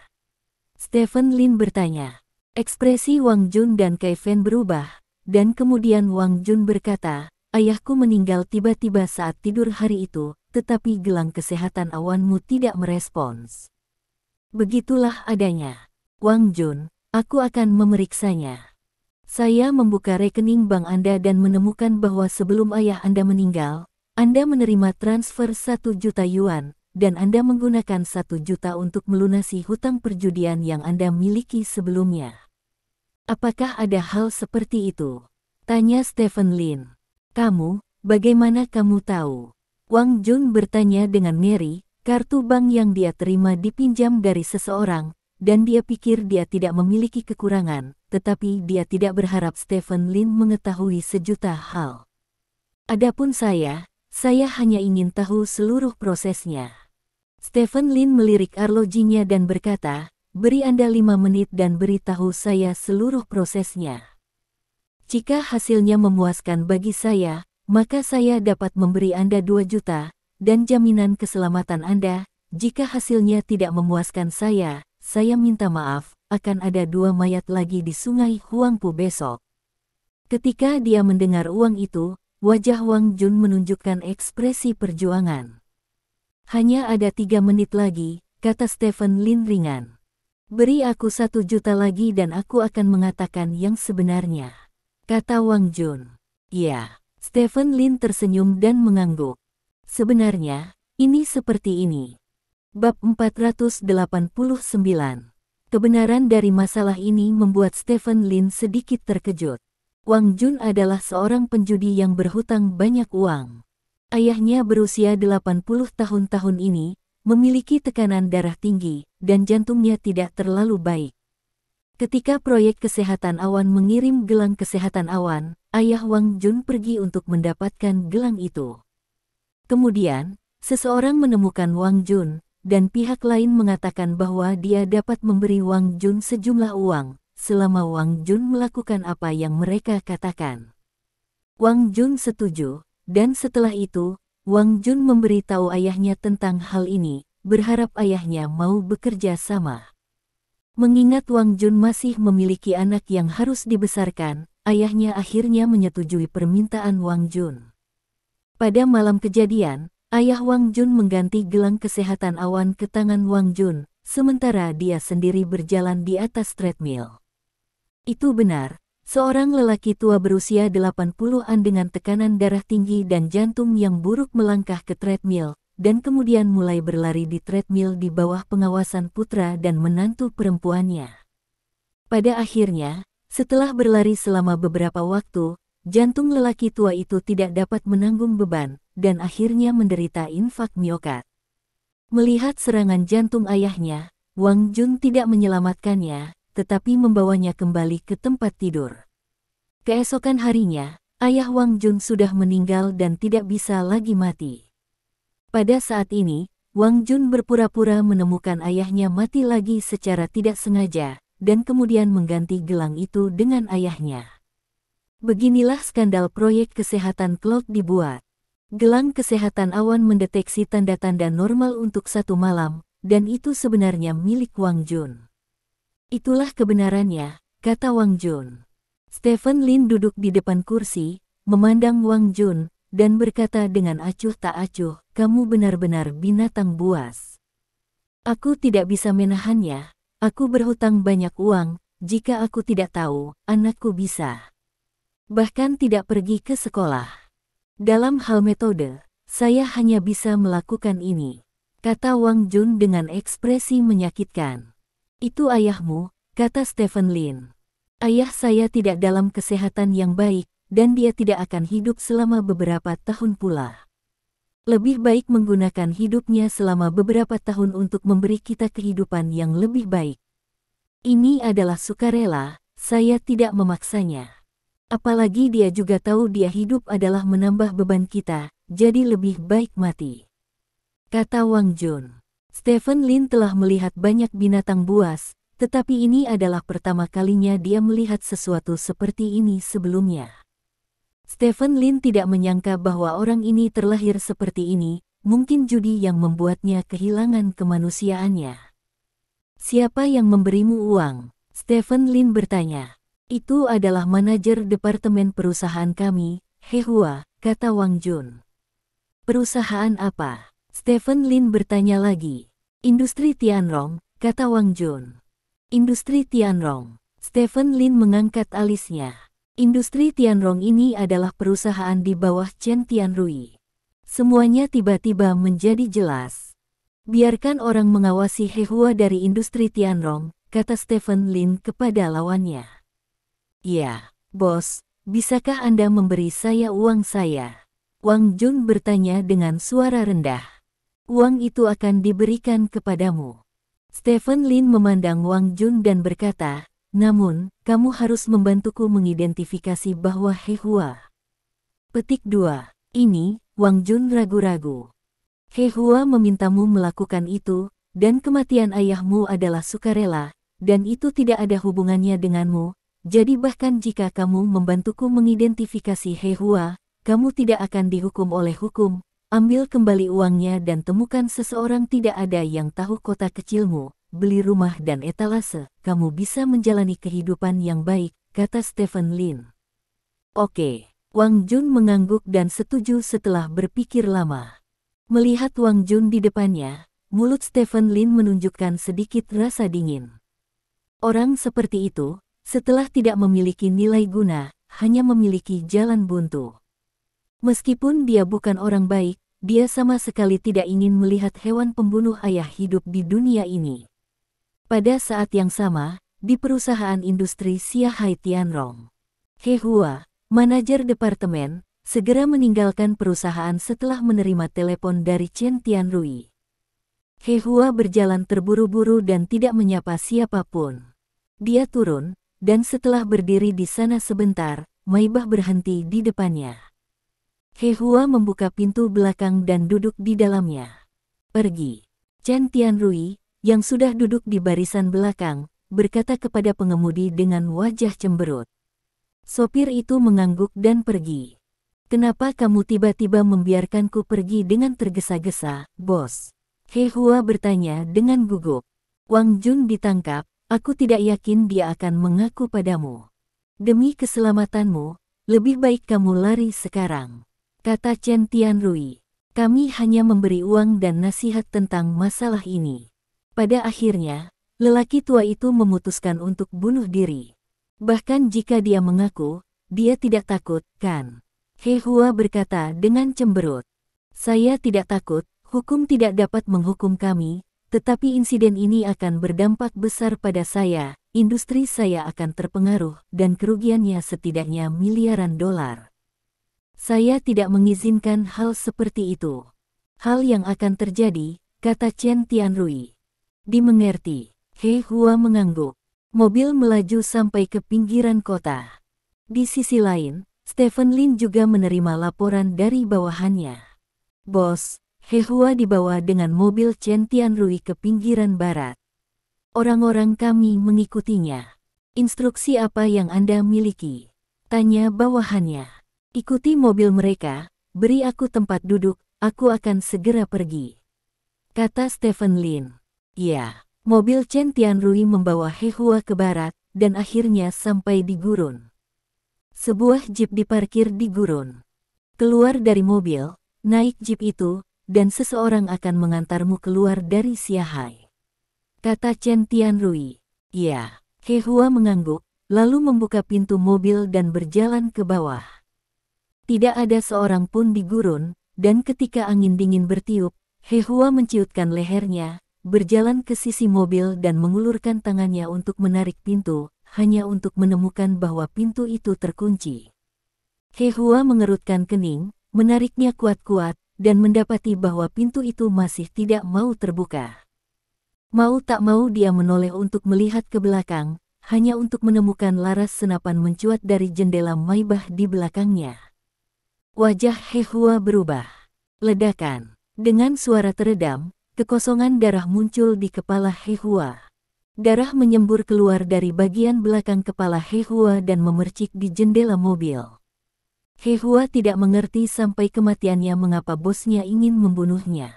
Stephen Lin bertanya. Ekspresi Wang Jun dan Kevin berubah, dan kemudian Wang Jun berkata, ayahku meninggal tiba-tiba saat tidur hari itu, tetapi gelang kesehatan awanmu tidak merespons. Begitulah adanya. Wang Jun, aku akan memeriksanya. Saya membuka rekening bank Anda dan menemukan bahwa sebelum ayah Anda meninggal, Anda menerima transfer 1 juta yuan, dan Anda menggunakan 1 juta untuk melunasi hutang perjudian yang Anda miliki sebelumnya. Apakah ada hal seperti itu? Tanya Stephen Lin. Kamu, bagaimana kamu tahu? Wang Jun bertanya dengan ngeri, kartu bank yang dia terima dipinjam dari seseorang, dan dia pikir dia tidak memiliki kekurangan, tetapi dia tidak berharap Stephen Lin mengetahui sejuta hal. Adapun saya hanya ingin tahu seluruh prosesnya. Stephen Lin melirik arlojinya dan berkata, beri Anda 5 menit dan beritahu saya seluruh prosesnya. Jika hasilnya memuaskan bagi saya, maka saya dapat memberi Anda 2 juta, dan jaminan keselamatan Anda. Jika hasilnya tidak memuaskan saya minta maaf, akan ada 2 mayat lagi di sungai Huangpu besok. Ketika dia mendengar uang itu, wajah Wang Jun menunjukkan ekspresi perjuangan. Hanya ada 3 menit lagi, kata Stephen Lin ringan. Beri aku 1 juta lagi dan aku akan mengatakan yang sebenarnya, kata Wang Jun. Ya, Stephen Lin tersenyum dan mengangguk. Sebenarnya, ini seperti ini. Bab 489. Kebenaran dari masalah ini membuat Stephen Lin sedikit terkejut. Wang Jun adalah seorang penjudi yang berhutang banyak uang. Ayahnya berusia 80 tahun ini, memiliki tekanan darah tinggi, dan jantungnya tidak terlalu baik. Ketika proyek kesehatan Awan mengirim gelang kesehatan Awan, ayah Wang Jun pergi untuk mendapatkan gelang itu. Kemudian, seseorang menemukan Wang Jun, dan pihak lain mengatakan bahwa dia dapat memberi Wang Jun sejumlah uang, selama Wang Jun melakukan apa yang mereka katakan. Wang Jun setuju, dan setelah itu, Wang Jun memberitahu ayahnya tentang hal ini, berharap ayahnya mau bekerja sama. Mengingat Wang Jun masih memiliki anak yang harus dibesarkan, ayahnya akhirnya menyetujui permintaan Wang Jun. Pada malam kejadian, ayah Wang Jun mengganti gelang kesehatan Awan ke tangan Wang Jun, sementara dia sendiri berjalan di atas treadmill. Itu benar, seorang lelaki tua berusia 80-an dengan tekanan darah tinggi dan jantung yang buruk melangkah ke treadmill, dan kemudian mulai berlari di treadmill di bawah pengawasan putra dan menantu perempuannya. Pada akhirnya, setelah berlari selama beberapa waktu, jantung lelaki tua itu tidak dapat menanggung beban, dan akhirnya menderita infak miokard. Melihat serangan jantung ayahnya, Wang Jun tidak menyelamatkannya, tetapi membawanya kembali ke tempat tidur. Keesokan harinya, ayah Wang Jun sudah meninggal dan tidak bisa lagi mati. Pada saat ini, Wang Jun berpura-pura menemukan ayahnya mati lagi secara tidak sengaja, dan kemudian mengganti gelang itu dengan ayahnya. Beginilah skandal proyek kesehatan Cloud dibuat. Gelang kesehatan Awan mendeteksi tanda-tanda normal untuk 1 malam, dan itu sebenarnya milik Wang Jun. Itulah kebenarannya, kata Wang Jun. Stephen Lin duduk di depan kursi, memandang Wang Jun, dan berkata dengan acuh tak acuh, kamu benar-benar binatang buas. Aku tidak bisa menahannya, aku berhutang banyak uang, jika aku tidak tahu, anakku bisa. Bahkan tidak pergi ke sekolah. Dalam hal metode, saya hanya bisa melakukan ini, kata Wang Jun dengan ekspresi menyakitkan. Itu ayahmu, kata Stephen Lin. Ayah saya tidak dalam kesehatan yang baik, dan dia tidak akan hidup selama beberapa tahun pula. Lebih baik menggunakan hidupnya selama beberapa tahun untuk memberi kita kehidupan yang lebih baik. Ini adalah sukarela, saya tidak memaksanya. Apalagi dia juga tahu dia hidup adalah menambah beban kita, jadi lebih baik mati, kata Wang Jun. Stephen Lin telah melihat banyak binatang buas, tetapi ini adalah pertama kalinya dia melihat sesuatu seperti ini sebelumnya. Stephen Lin tidak menyangka bahwa orang ini terlahir seperti ini, mungkin judi yang membuatnya kehilangan kemanusiaannya. Siapa yang memberimu uang? Stephen Lin bertanya. Itu adalah manajer departemen perusahaan kami, He Hua, kata Wang Jun. Perusahaan apa? Stephen Lin bertanya lagi. Industri Tianrong, kata Wang Jun. Industri Tianrong. Stephen Lin mengangkat alisnya. Industri Tianrong ini adalah perusahaan di bawah Chen Tianrui. Semuanya tiba-tiba menjadi jelas. Biarkan orang mengawasi He Hua dari industri Tianrong, kata Stephen Lin kepada lawannya. Ya, bos, bisakah Anda memberi saya uang saya? Wang Jun bertanya dengan suara rendah. Uang itu akan diberikan kepadamu. Stephen Lin memandang Wang Jun dan berkata, namun, kamu harus membantuku mengidentifikasi bahwa He Hua. Petik 2. Ini, Wang Jun ragu-ragu. He Hua memintamu melakukan itu, dan kematian ayahmu adalah sukarela, dan itu tidak ada hubungannya denganmu, jadi bahkan jika kamu membantuku mengidentifikasi He Hua, kamu tidak akan dihukum oleh hukum. Ambil kembali uangnya dan temukan seseorang tidak ada yang tahu kota kecilmu, beli rumah dan etalase, kamu bisa menjalani kehidupan yang baik, kata Stephen Lin. Oke, Wang Jun mengangguk dan setuju setelah berpikir lama. Melihat Wang Jun di depannya, mulut Stephen Lin menunjukkan sedikit rasa dingin. Orang seperti itu, setelah tidak memiliki nilai guna, hanya memiliki jalan buntu. Meskipun dia bukan orang baik, dia sama sekali tidak ingin melihat hewan pembunuh ayah hidup di dunia ini. Pada saat yang sama, di perusahaan industri Siahai Tianrong, He Hua, manajer departemen, segera meninggalkan perusahaan setelah menerima telepon dari Chen Tianrui. He Hua berjalan terburu-buru dan tidak menyapa siapapun. Dia turun, dan setelah berdiri di sana sebentar, Maibah berhenti di depannya. He Hua membuka pintu belakang dan duduk di dalamnya. Pergi. Chen Tianrui, yang sudah duduk di barisan belakang, berkata kepada pengemudi dengan wajah cemberut. Sopir itu mengangguk dan pergi. Kenapa kamu tiba-tiba membiarkanku pergi dengan tergesa-gesa, bos? He Hua bertanya dengan gugup. Wang Jun ditangkap, aku tidak yakin dia akan mengaku padamu. Demi keselamatanmu, lebih baik kamu lari sekarang, kata Chen Tianrui. Kami hanya memberi uang dan nasihat tentang masalah ini. Pada akhirnya, lelaki tua itu memutuskan untuk bunuh diri. Bahkan jika dia mengaku, dia tidak takut, kan? He Hua berkata dengan cemberut. Saya tidak takut, hukum tidak dapat menghukum kami, tetapi insiden ini akan berdampak besar pada saya, industri saya akan terpengaruh, dan kerugiannya setidaknya miliaran dolar. Saya tidak mengizinkan hal seperti itu. Hal yang akan terjadi, kata Chen Tianrui. Dimengerti. He Hua mengangguk. Mobil melaju sampai ke pinggiran kota. Di sisi lain, Stephen Lin juga menerima laporan dari bawahannya. Bos, He Hua dibawa dengan mobil Chen Tianrui ke pinggiran barat. Orang-orang kami mengikutinya. Instruksi apa yang Anda miliki? Tanya bawahannya. Ikuti mobil mereka, beri aku tempat duduk, aku akan segera pergi, kata Stephen Lin. Ya, mobil Chen Tianrui membawa He Hua ke barat, dan akhirnya sampai di gurun. Sebuah jeep diparkir di gurun. Keluar dari mobil, naik jeep itu, dan seseorang akan mengantarmu keluar dari Siahai, kata Chen Tianrui. Ya, He Hua mengangguk, lalu membuka pintu mobil dan berjalan ke bawah. Tidak ada seorang pun di gurun, dan ketika angin dingin bertiup, He Hua menciutkan lehernya, berjalan ke sisi mobil dan mengulurkan tangannya untuk menarik pintu, hanya untuk menemukan bahwa pintu itu terkunci. He Hua mengerutkan kening, menariknya kuat-kuat, dan mendapati bahwa pintu itu masih tidak mau terbuka. Mau tak mau dia menoleh untuk melihat ke belakang, hanya untuk menemukan laras senapan mencuat dari jendela Maibah di belakangnya. Wajah He Hua berubah. Ledakan. Dengan suara teredam, kekosongan darah muncul di kepala He Hua. Darah menyembur keluar dari bagian belakang kepala He Hua dan memercik di jendela mobil. He Hua tidak mengerti sampai kematiannya mengapa bosnya ingin membunuhnya.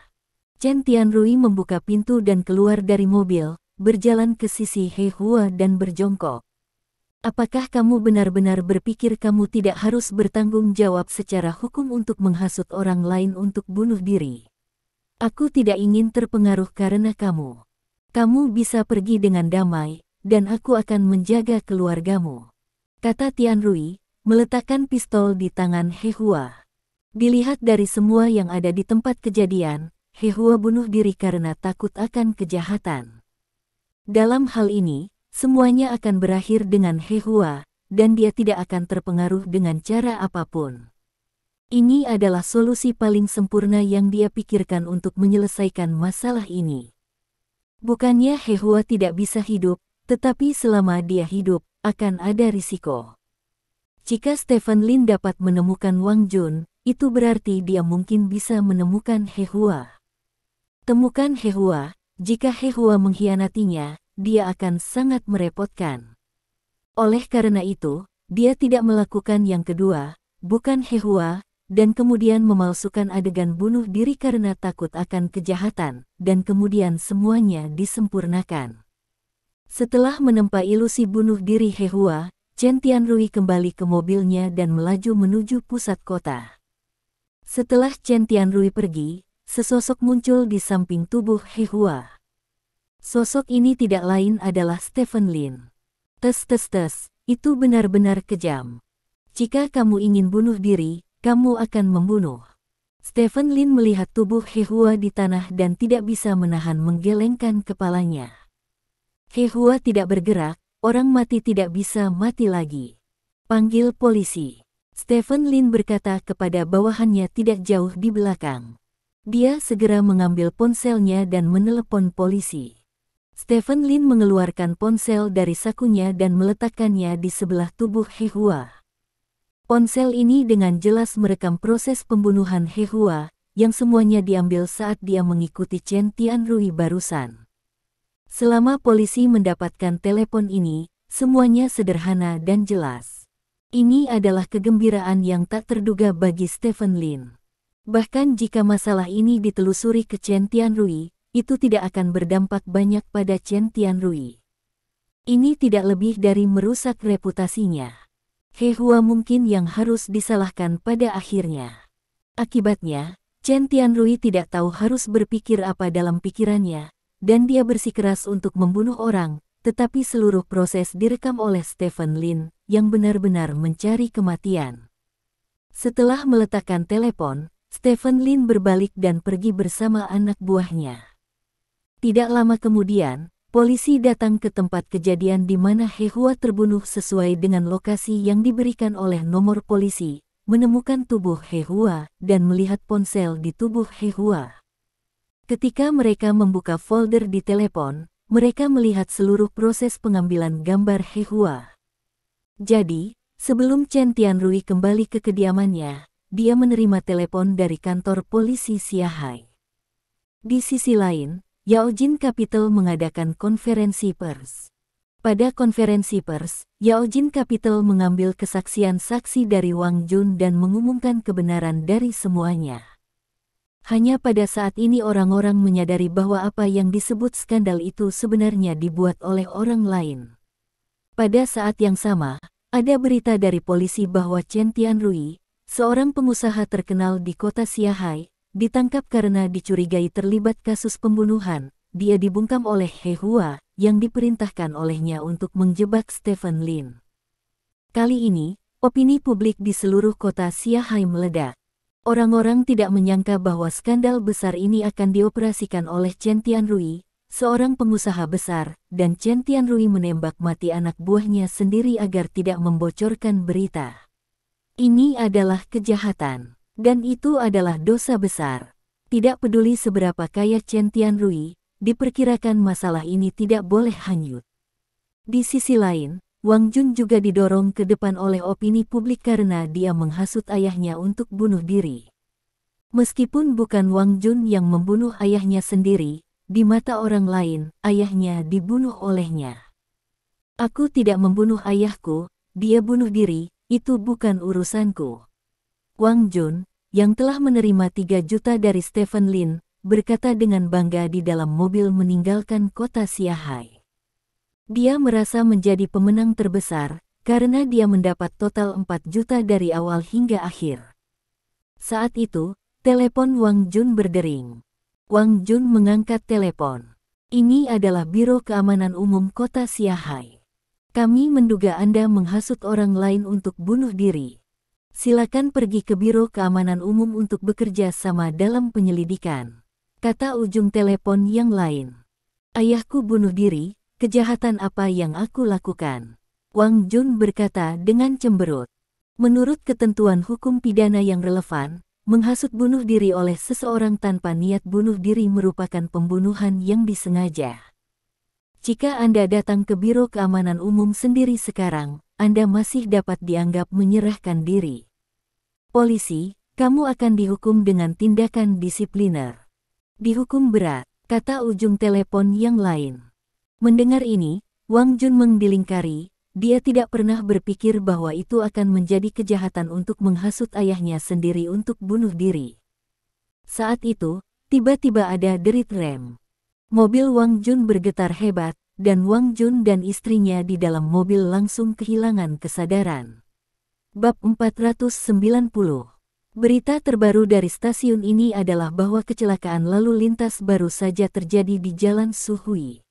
Chen Tianrui membuka pintu dan keluar dari mobil, berjalan ke sisi He Hua dan berjongkok. Apakah kamu benar-benar berpikir kamu tidak harus bertanggung jawab secara hukum untuk menghasut orang lain untuk bunuh diri? Aku tidak ingin terpengaruh karena kamu. Kamu bisa pergi dengan damai, dan aku akan menjaga keluargamu, kata Tianrui, meletakkan pistol di tangan He Hua. Dilihat dari semua yang ada di tempat kejadian, He Hua bunuh diri karena takut akan kejahatan. Dalam hal ini, semuanya akan berakhir dengan He Hua, dan dia tidak akan terpengaruh dengan cara apapun. Ini adalah solusi paling sempurna yang dia pikirkan untuk menyelesaikan masalah ini. Bukannya He Hua tidak bisa hidup, tetapi selama dia hidup, akan ada risiko. Jika Stephen Lin dapat menemukan Wang Jun, itu berarti dia mungkin bisa menemukan He Hua. Temukan He Hua, jika He Hua mengkhianatinya, dia akan sangat merepotkan. Oleh karena itu, dia tidak melakukan yang kedua, bukan He Hua, dan kemudian memalsukan adegan bunuh diri karena takut akan kejahatan, dan kemudian semuanya disempurnakan. Setelah menempa ilusi bunuh diri He Hua, Chen Tianrui kembali ke mobilnya dan melaju menuju pusat kota. Setelah Chen Tianrui pergi, sesosok muncul di samping tubuh He Hua. Sosok ini tidak lain adalah Stephen Lin. Tes, itu benar-benar kejam. Jika kamu ingin bunuh diri, kamu akan membunuh. Stephen Lin melihat tubuh He Hua di tanah dan tidak bisa menahan menggelengkan kepalanya. He Hua tidak bergerak, orang mati tidak bisa mati lagi. Panggil polisi. Stephen Lin berkata kepada bawahannya tidak jauh di belakang. Dia segera mengambil ponselnya dan menelepon polisi. Stephen Lin mengeluarkan ponsel dari sakunya dan meletakkannya di sebelah tubuh He Hua. Ponsel ini dengan jelas merekam proses pembunuhan He Hua, yang semuanya diambil saat dia mengikuti Chen Tianrui barusan. Selama polisi mendapatkan telepon ini, semuanya sederhana dan jelas. Ini adalah kegembiraan yang tak terduga bagi Stephen Lin. Bahkan jika masalah ini ditelusuri ke Chen Tianrui, itu tidak akan berdampak banyak pada Chen Tianrui. Ini tidak lebih dari merusak reputasinya. He Hua mungkin yang harus disalahkan pada akhirnya. Akibatnya, Chen Tianrui tidak tahu harus berpikir apa dalam pikirannya, dan dia bersikeras untuk membunuh orang, tetapi seluruh proses direkam oleh Stephen Lin, yang benar-benar mencari kematian. Setelah meletakkan telepon, Stephen Lin berbalik dan pergi bersama anak buahnya. Tidak lama kemudian, polisi datang ke tempat kejadian di mana He Hua terbunuh sesuai dengan lokasi yang diberikan oleh nomor polisi, menemukan tubuh He Hua, dan melihat ponsel di tubuh He Hua. Ketika mereka membuka folder di telepon, mereka melihat seluruh proses pengambilan gambar He Hua. Jadi, sebelum Chen Tianrui kembali ke kediamannya, dia menerima telepon dari kantor polisi Xiahai. Di sisi lain, Yao Jin Capital mengadakan konferensi pers. Pada konferensi pers, Yao Jin Capital mengambil kesaksian saksi dari Wang Jun dan mengumumkan kebenaran dari semuanya. Hanya pada saat ini orang-orang menyadari bahwa apa yang disebut skandal itu sebenarnya dibuat oleh orang lain. Pada saat yang sama, ada berita dari polisi bahwa Chen Tianrui, seorang pengusaha terkenal di kota Xiahai, ditangkap karena dicurigai terlibat kasus pembunuhan. Dia dibungkam oleh He Hua, yang diperintahkan olehnya untuk menjebak Stephen Lin. Kali ini, opini publik di seluruh kota Xiahai meledak. Orang-orang tidak menyangka bahwa skandal besar ini akan dioperasikan oleh Chen Tianrui, seorang pengusaha besar, dan Chen Tianrui menembak mati anak buahnya sendiri agar tidak membocorkan berita. Ini adalah kejahatan, dan itu adalah dosa besar. Tidak peduli seberapa kaya Chen Tianrui, diperkirakan masalah ini tidak boleh hanyut. Di sisi lain, Wang Jun juga didorong ke depan oleh opini publik karena dia menghasut ayahnya untuk bunuh diri. Meskipun bukan Wang Jun yang membunuh ayahnya sendiri, di mata orang lain, ayahnya dibunuh olehnya. Aku tidak membunuh ayahku, dia bunuh diri, itu bukan urusanku. Wang Jun, yang telah menerima 3 juta dari Stephen Lin, berkata dengan bangga di dalam mobil meninggalkan kota Siahai. Dia merasa menjadi pemenang terbesar, karena dia mendapat total 4 juta dari awal hingga akhir. Saat itu, telepon Wang Jun berdering. Wang Jun mengangkat telepon. Ini adalah Biro Keamanan Umum Kota Siahai. Kami menduga Anda menghasut orang lain untuk bunuh diri. Silakan pergi ke Biro Keamanan Umum untuk bekerja sama dalam penyelidikan, kata ujung telepon yang lain. Ayahku bunuh diri, kejahatan apa yang aku lakukan? Wang Jun berkata dengan cemberut. Menurut ketentuan hukum pidana yang relevan, menghasut bunuh diri oleh seseorang tanpa niat bunuh diri merupakan pembunuhan yang disengaja. Jika Anda datang ke Biro Keamanan Umum sendiri sekarang, Anda masih dapat dianggap menyerahkan diri. Polisi, kamu akan dihukum dengan tindakan disipliner. Dihukum berat, kata ujung telepon yang lain. Mendengar ini, Wang Jun menggelingkari. Dia tidak pernah berpikir bahwa itu akan menjadi kejahatan untuk menghasut ayahnya sendiri untuk bunuh diri. Saat itu, tiba-tiba ada derit rem. Mobil Wang Jun bergetar hebat, dan Wang Jun dan istrinya di dalam mobil langsung kehilangan kesadaran. Bab 490. Berita terbaru dari stasiun ini adalah bahwa kecelakaan lalu lintas baru saja terjadi di Jalan Suhui.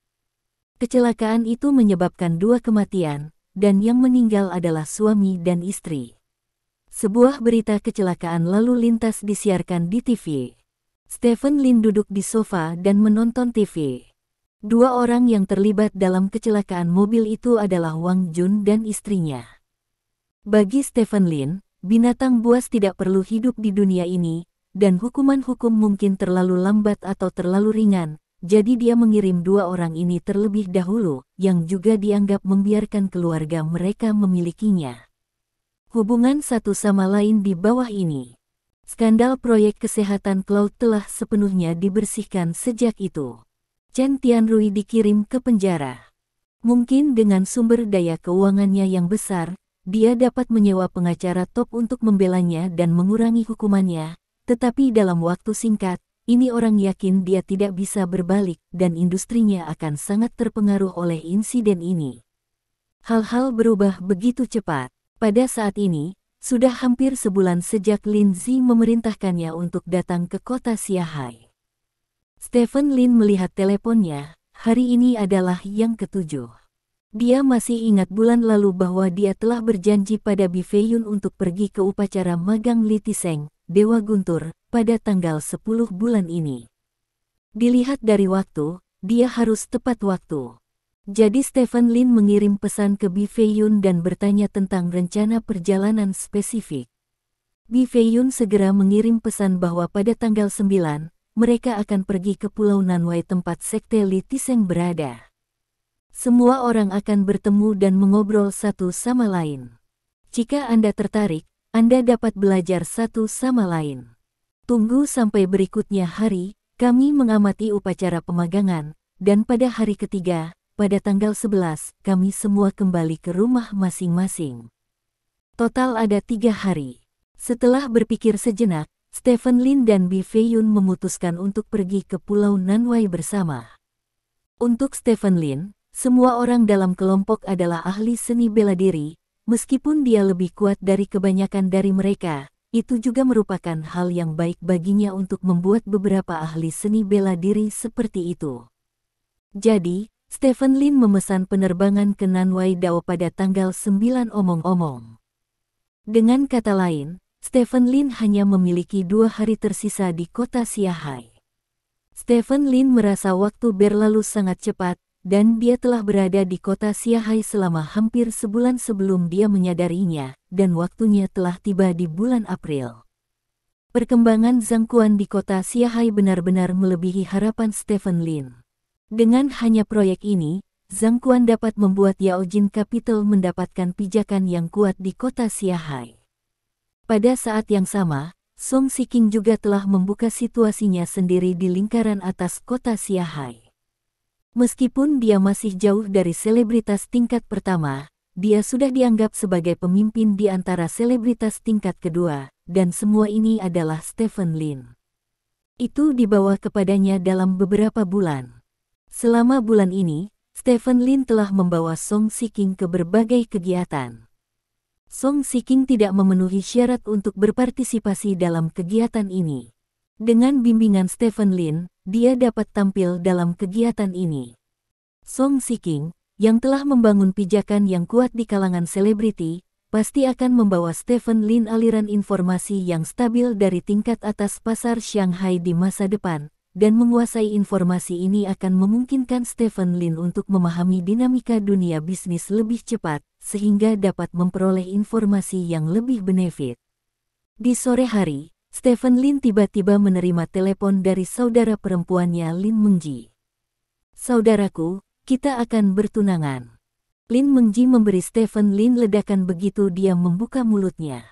Kecelakaan itu menyebabkan 2 kematian, dan yang meninggal adalah suami dan istri. Sebuah berita kecelakaan lalu lintas disiarkan di TV. Stephen Lin duduk di sofa dan menonton TV. 2 orang yang terlibat dalam kecelakaan mobil itu adalah Wang Jun dan istrinya. Bagi Stephen Lin, binatang buas tidak perlu hidup di dunia ini, dan hukuman hukum mungkin terlalu lambat atau terlalu ringan, jadi dia mengirim 2 orang ini terlebih dahulu, yang juga dianggap membiarkan keluarga mereka memilikinya. Hubungan satu sama lain di bawah ini. Skandal proyek kesehatan Cloud telah sepenuhnya dibersihkan sejak itu. Chen Tianrui dikirim ke penjara. Mungkin dengan sumber daya keuangannya yang besar, dia dapat menyewa pengacara top untuk membelanya dan mengurangi hukumannya, tetapi dalam waktu singkat, ini orang yakin dia tidak bisa berbalik dan industrinya akan sangat terpengaruh oleh insiden ini. Hal-hal berubah begitu cepat. Pada saat ini, sudah hampir sebulan sejak Lin Zi memerintahkannya untuk datang ke kota Siahai. Stephen Lin melihat teleponnya, hari ini adalah yang ke-7. Dia masih ingat bulan lalu bahwa dia telah berjanji pada Bi Feiyun untuk pergi ke upacara magang Li Tiseng, Dewa Guntur, pada tanggal 10 bulan ini. Dilihat dari waktu, dia harus tepat waktu. Jadi Stephen Lin mengirim pesan ke Bi Feiyun dan bertanya tentang rencana perjalanan spesifik. Bi Feiyun segera mengirim pesan bahwa pada tanggal 9, mereka akan pergi ke Pulau Nanwai tempat sekte Li Tiseng berada. Semua orang akan bertemu dan mengobrol satu sama lain. Jika Anda tertarik, Anda dapat belajar satu sama lain. Tunggu sampai berikutnya hari, kami mengamati upacara pemagangan, dan pada hari ketiga, pada tanggal 11, kami semua kembali ke rumah masing-masing. Total ada 3 hari. Setelah berpikir sejenak, Stephen Lin dan Bi Feiyun memutuskan untuk pergi ke Pulau Nanwai bersama. Untuk Stephen Lin, semua orang dalam kelompok adalah ahli seni bela diri, meskipun dia lebih kuat dari kebanyakan dari mereka, itu juga merupakan hal yang baik baginya untuk membuat beberapa ahli seni bela diri seperti itu. Jadi, Stephen Lin memesan penerbangan ke Nanwai Dao pada tanggal 9 omong-omong. Dengan kata lain, Stephen Lin hanya memiliki 2 hari tersisa di kota Siahai. Stephen Lin merasa waktu berlalu sangat cepat, dan dia telah berada di kota Siahai selama hampir sebulan sebelum dia menyadarinya, dan waktunya telah tiba di bulan April. Perkembangan Zhang Quan di kota Siahai benar-benar melebihi harapan Stephen Lin. Dengan hanya proyek ini, Zhang Quan dapat membuat Yaojin Capital mendapatkan pijakan yang kuat di kota Siahai. Pada saat yang sama, Song Siking juga telah membuka situasinya sendiri di lingkaran atas kota Siahai. Meskipun dia masih jauh dari selebritas tingkat pertama, dia sudah dianggap sebagai pemimpin di antara selebritas tingkat kedua, dan semua ini adalah Stephen Lin. Itu dibawa kepadanya dalam beberapa bulan. Selama bulan ini, Stephen Lin telah membawa Song Shiking ke berbagai kegiatan. Song Shiking tidak memenuhi syarat untuk berpartisipasi dalam kegiatan ini. Dengan bimbingan Stephen Lin, dia dapat tampil dalam kegiatan ini. Song Shiking, yang telah membangun pijakan yang kuat di kalangan selebriti, pasti akan membawa Stephen Lin aliran informasi yang stabil dari tingkat atas pasar Shanghai di masa depan, dan menguasai informasi ini akan memungkinkan Stephen Lin untuk memahami dinamika dunia bisnis lebih cepat, sehingga dapat memperoleh informasi yang lebih benefit. Di sore hari, Stephen Lin tiba-tiba menerima telepon dari saudara perempuannya Lin Mengji. "Saudaraku, kita akan bertunangan." Lin Mengji memberi Stephen Lin ledakan begitu dia membuka mulutnya.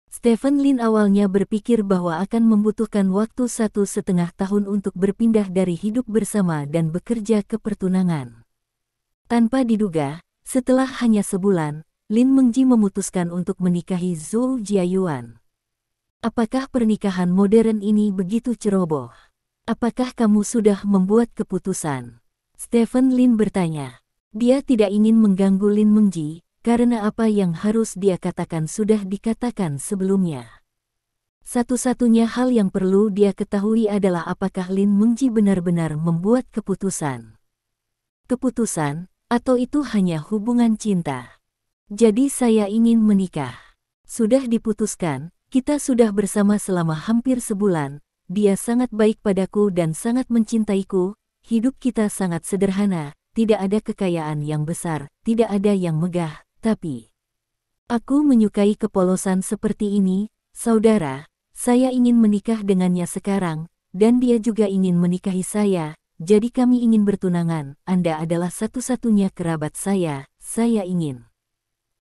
Stephen Lin awalnya berpikir bahwa akan membutuhkan waktu 1,5 tahun untuk berpindah dari hidup bersama dan bekerja ke pertunangan. Tanpa diduga, setelah hanya sebulan, Lin Mengji memutuskan untuk menikahi Zhou Jiayuan. "Apakah pernikahan modern ini begitu ceroboh? Apakah kamu sudah membuat keputusan?" Stephen Lin bertanya. Dia tidak ingin mengganggu Lin Mengji, karena apa yang harus dia katakan sudah dikatakan sebelumnya. Satu-satunya hal yang perlu dia ketahui adalah apakah Lin Mengji benar-benar membuat keputusan. Keputusan, atau itu hanya hubungan cinta. "Jadi saya ingin menikah. Sudah diputuskan, kita sudah bersama selama hampir sebulan, dia sangat baik padaku dan sangat mencintaiku, hidup kita sangat sederhana. Tidak ada kekayaan yang besar, tidak ada yang megah, tapi aku menyukai kepolosan seperti ini, saudara. Saya ingin menikah dengannya sekarang, dan dia juga ingin menikahi saya, jadi kami ingin bertunangan. Anda adalah satu-satunya kerabat saya ingin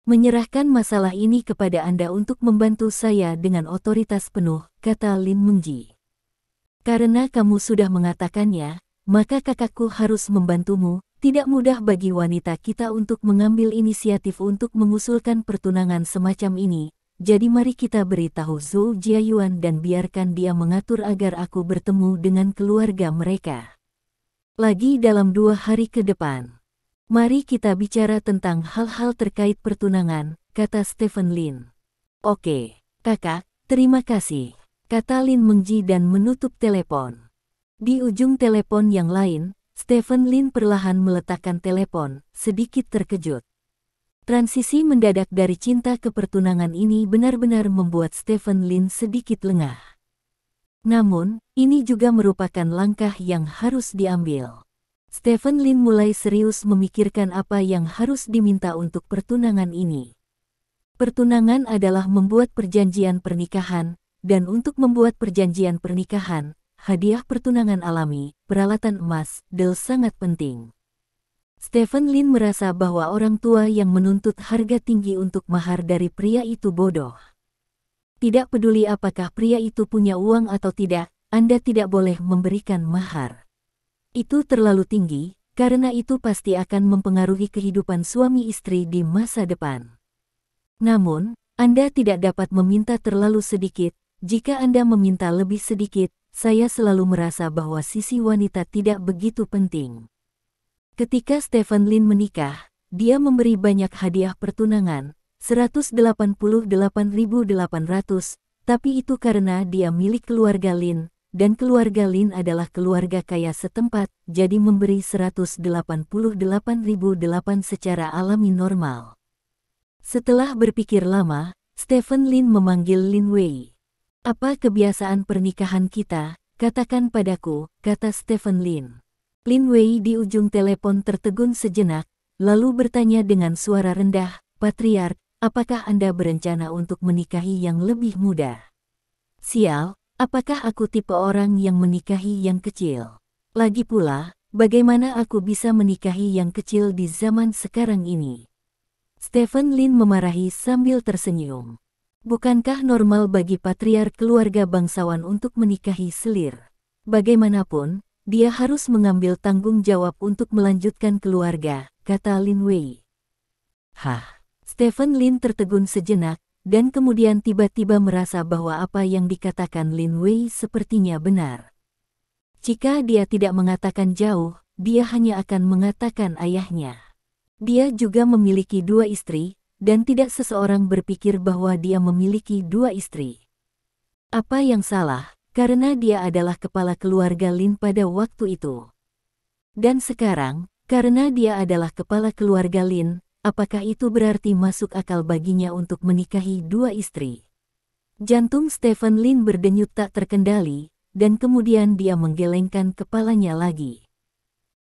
menyerahkan masalah ini kepada Anda untuk membantu saya dengan otoritas penuh," kata Lin Mengji. "Karena kamu sudah mengatakannya, maka kakakku harus membantumu. Tidak mudah bagi wanita kita untuk mengambil inisiatif untuk mengusulkan pertunangan semacam ini, jadi mari kita beritahu Zhou Jiayuan dan biarkan dia mengatur agar aku bertemu dengan keluarga mereka lagi dalam 2 hari ke depan. Mari kita bicara tentang hal-hal terkait pertunangan," kata Stephen Lin. "Oke, kakak, terima kasih," kata Lin Mengji dan menutup telepon. Di ujung telepon yang lain, Stephen Lin perlahan meletakkan telepon, sedikit terkejut. Transisi mendadak dari cinta ke pertunangan ini benar-benar membuat Stephen Lin sedikit lengah. Namun, ini juga merupakan langkah yang harus diambil. Stephen Lin mulai serius memikirkan apa yang harus diminta untuk pertunangan ini. Pertunangan adalah membuat perjanjian pernikahan, dan untuk membuat perjanjian pernikahan, hadiah pertunangan alami, peralatan emas, del sangat penting. Stephen Lin merasa bahwa orang tua yang menuntut harga tinggi untuk mahar dari pria itu bodoh. Tidak peduli apakah pria itu punya uang atau tidak, Anda tidak boleh memberikan mahar. Itu terlalu tinggi, karena itu pasti akan mempengaruhi kehidupan suami istri di masa depan. Namun, Anda tidak dapat meminta terlalu sedikit. Jika Anda meminta lebih sedikit, saya selalu merasa bahwa sisi wanita tidak begitu penting. Ketika Stephen Lin menikah, dia memberi banyak hadiah pertunangan, 188.800, tapi itu karena dia milik keluarga Lin, dan keluarga Lin adalah keluarga kaya setempat, jadi memberi 188.008 secara alami normal. Setelah berpikir lama, Stephen Lin memanggil Lin Wei. "Apa kebiasaan pernikahan kita? Katakan padaku," kata Stephen Lin. Lin Wei di ujung telepon tertegun sejenak, lalu bertanya dengan suara rendah, "Patriark, apakah Anda berencana untuk menikahi yang lebih muda?" "Sial, apakah aku tipe orang yang menikahi yang kecil? Lagi pula, bagaimana aku bisa menikahi yang kecil di zaman sekarang ini?" Stephen Lin memarahi sambil tersenyum. Bukankah normal bagi patriark keluarga bangsawan untuk menikahi selir? Bagaimanapun, dia harus mengambil tanggung jawab untuk melanjutkan keluarga, kata Lin Wei. Hah? Stephen Lin tertegun sejenak, dan kemudian tiba-tiba merasa bahwa apa yang dikatakan Lin Wei sepertinya benar. Jika dia tidak mengatakan jauh, dia hanya akan mengatakan ayahnya. Dia juga memiliki 2 istri, dan tidak seseorang berpikir bahwa dia memiliki 2 istri. Apa yang salah, karena dia adalah kepala keluarga Lin pada waktu itu. Dan sekarang, karena dia adalah kepala keluarga Lin, apakah itu berarti masuk akal baginya untuk menikahi 2 istri? Jantung Stephen Lin berdenyut tak terkendali, dan kemudian dia menggelengkan kepalanya lagi.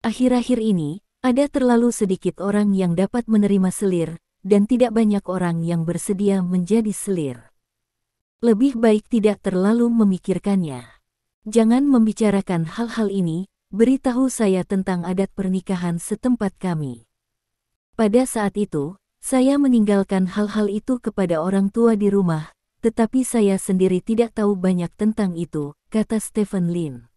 Akhir-akhir ini, ada terlalu sedikit orang yang dapat menerima selir, dan tidak banyak orang yang bersedia menjadi selir. Lebih baik tidak terlalu memikirkannya. Jangan membicarakan hal-hal ini, beritahu saya tentang adat pernikahan setempat kami. Pada saat itu, saya meninggalkan hal-hal itu kepada orang tua di rumah, tetapi saya sendiri tidak tahu banyak tentang itu, kata Stephen Lin.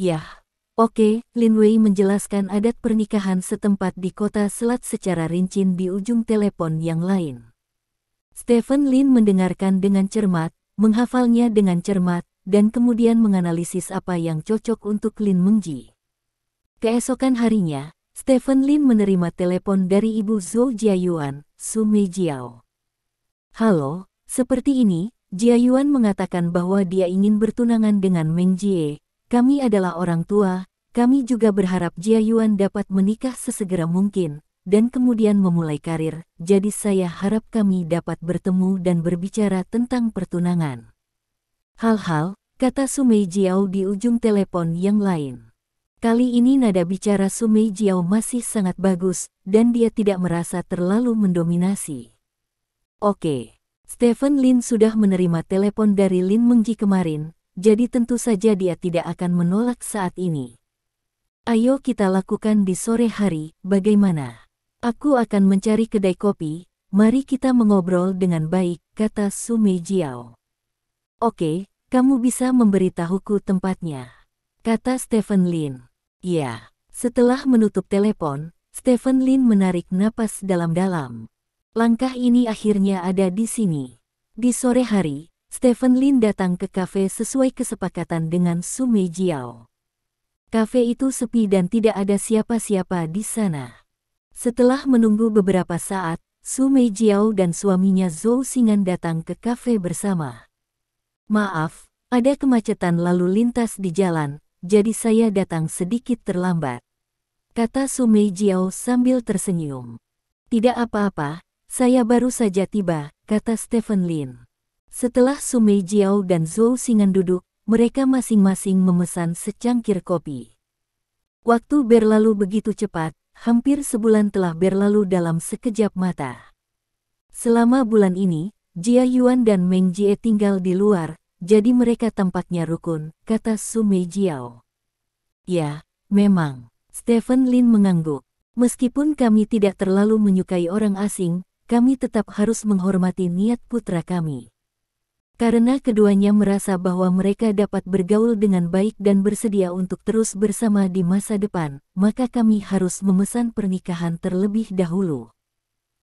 Yah, oke, Lin Wei menjelaskan adat pernikahan setempat di kota Selat secara rinci di ujung telepon yang lain. Stephen Lin mendengarkan dengan cermat, menghafalnya dengan cermat, dan kemudian menganalisis apa yang cocok untuk Lin Mengji. Keesokan harinya, Stephen Lin menerima telepon dari ibu Zhou Jiayuan, Su Meijiao. Halo, seperti ini, Jiayuan mengatakan bahwa dia ingin bertunangan dengan Meng Jie. Kami adalah orang tua, kami juga berharap Jiayuan dapat menikah sesegera mungkin, dan kemudian memulai karir, jadi saya harap kami dapat bertemu dan berbicara tentang pertunangan. Hal-hal, kata Su Meijiao di ujung telepon yang lain. Kali ini nada bicara Su Meijiao masih sangat bagus, dan dia tidak merasa terlalu mendominasi. Oke, Stephen Lin sudah menerima telepon dari Lin Mengji kemarin, jadi tentu saja dia tidak akan menolak saat ini. Ayo kita lakukan di sore hari, bagaimana? Aku akan mencari kedai kopi, mari kita mengobrol dengan baik, kata Su Meijiao. Oke, kamu bisa memberitahuku tempatnya, kata Stephen Lin. Ya, setelah menutup telepon, Stephen Lin menarik napas dalam-dalam. Langkah ini akhirnya ada di sini. Di sore hari, Stephen Lin datang ke kafe sesuai kesepakatan dengan Su Meijiao. Kafe itu sepi dan tidak ada siapa-siapa di sana. Setelah menunggu beberapa saat, Su Meijiao dan suaminya Zhou Xing'an datang ke kafe bersama. Maaf, ada kemacetan lalu lintas di jalan, jadi saya datang sedikit terlambat, kata Su Meijiao sambil tersenyum. Tidak apa-apa, saya baru saja tiba, kata Stephen Lin. Setelah Su Meijiao dan Zhou Xing'an duduk, mereka masing-masing memesan secangkir kopi. Waktu berlalu begitu cepat, hampir sebulan telah berlalu dalam sekejap mata. Selama bulan ini, Jia Yuan dan Meng Jie tinggal di luar, jadi mereka tampaknya rukun, kata Su Meijiao. Ya, memang, Stephen Lin mengangguk. Meskipun kami tidak terlalu menyukai orang asing, kami tetap harus menghormati niat putra kami. Karena keduanya merasa bahwa mereka dapat bergaul dengan baik dan bersedia untuk terus bersama di masa depan, maka kami harus memesan pernikahan terlebih dahulu.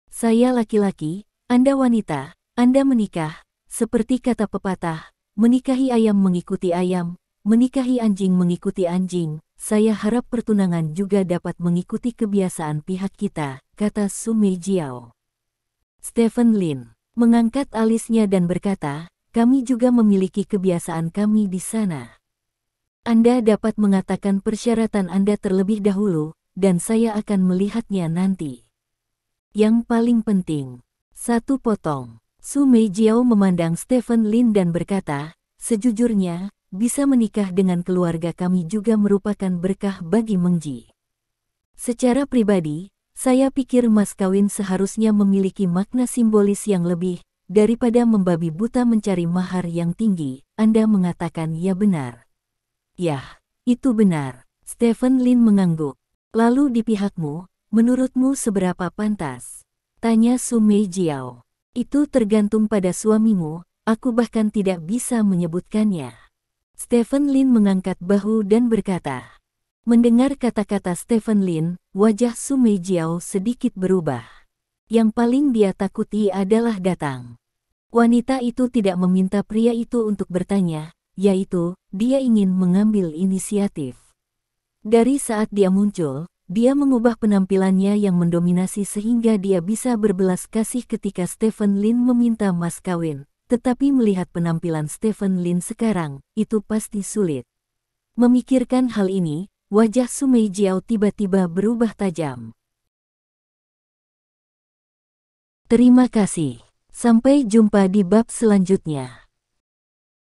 Saya laki-laki, Anda wanita, Anda menikah, seperti kata pepatah, menikahi ayam mengikuti ayam, menikahi anjing mengikuti anjing, saya harap pertunangan juga dapat mengikuti kebiasaan pihak kita, kata Su Meijiao. Stephen Lin mengangkat alisnya dan berkata, kami juga memiliki kebiasaan kami di sana. Anda dapat mengatakan persyaratan Anda terlebih dahulu, dan saya akan melihatnya nanti. Yang paling penting, satu potong. Su Meijiao memandang Stephen Lin dan berkata, sejujurnya, bisa menikah dengan keluarga kami juga merupakan berkah bagi Mengji. Secara pribadi, saya pikir mas kawin seharusnya memiliki makna simbolis yang lebih, daripada membabi buta mencari mahar yang tinggi. Anda mengatakan ya benar. Yah, itu benar. Stephen Lin mengangguk. Lalu di pihakmu, menurutmu seberapa pantas? Tanya Su Meijiao. Itu tergantung pada suamimu, aku bahkan tidak bisa menyebutkannya. Stephen Lin mengangkat bahu dan berkata. Mendengar kata-kata Stephen Lin, wajah Su Meijiao sedikit berubah. Yang paling dia takuti adalah datang. Wanita itu tidak meminta pria itu untuk bertanya, yaitu, dia ingin mengambil inisiatif. Dari saat dia muncul, dia mengubah penampilannya yang mendominasi sehingga dia bisa berbelas kasih ketika Stephen Lin meminta mas kawin. Tetapi melihat penampilan Stephen Lin sekarang, itu pasti sulit. Memikirkan hal ini, wajah Su Meijiao tiba-tiba berubah tajam. Terima kasih. Sampai jumpa di bab selanjutnya.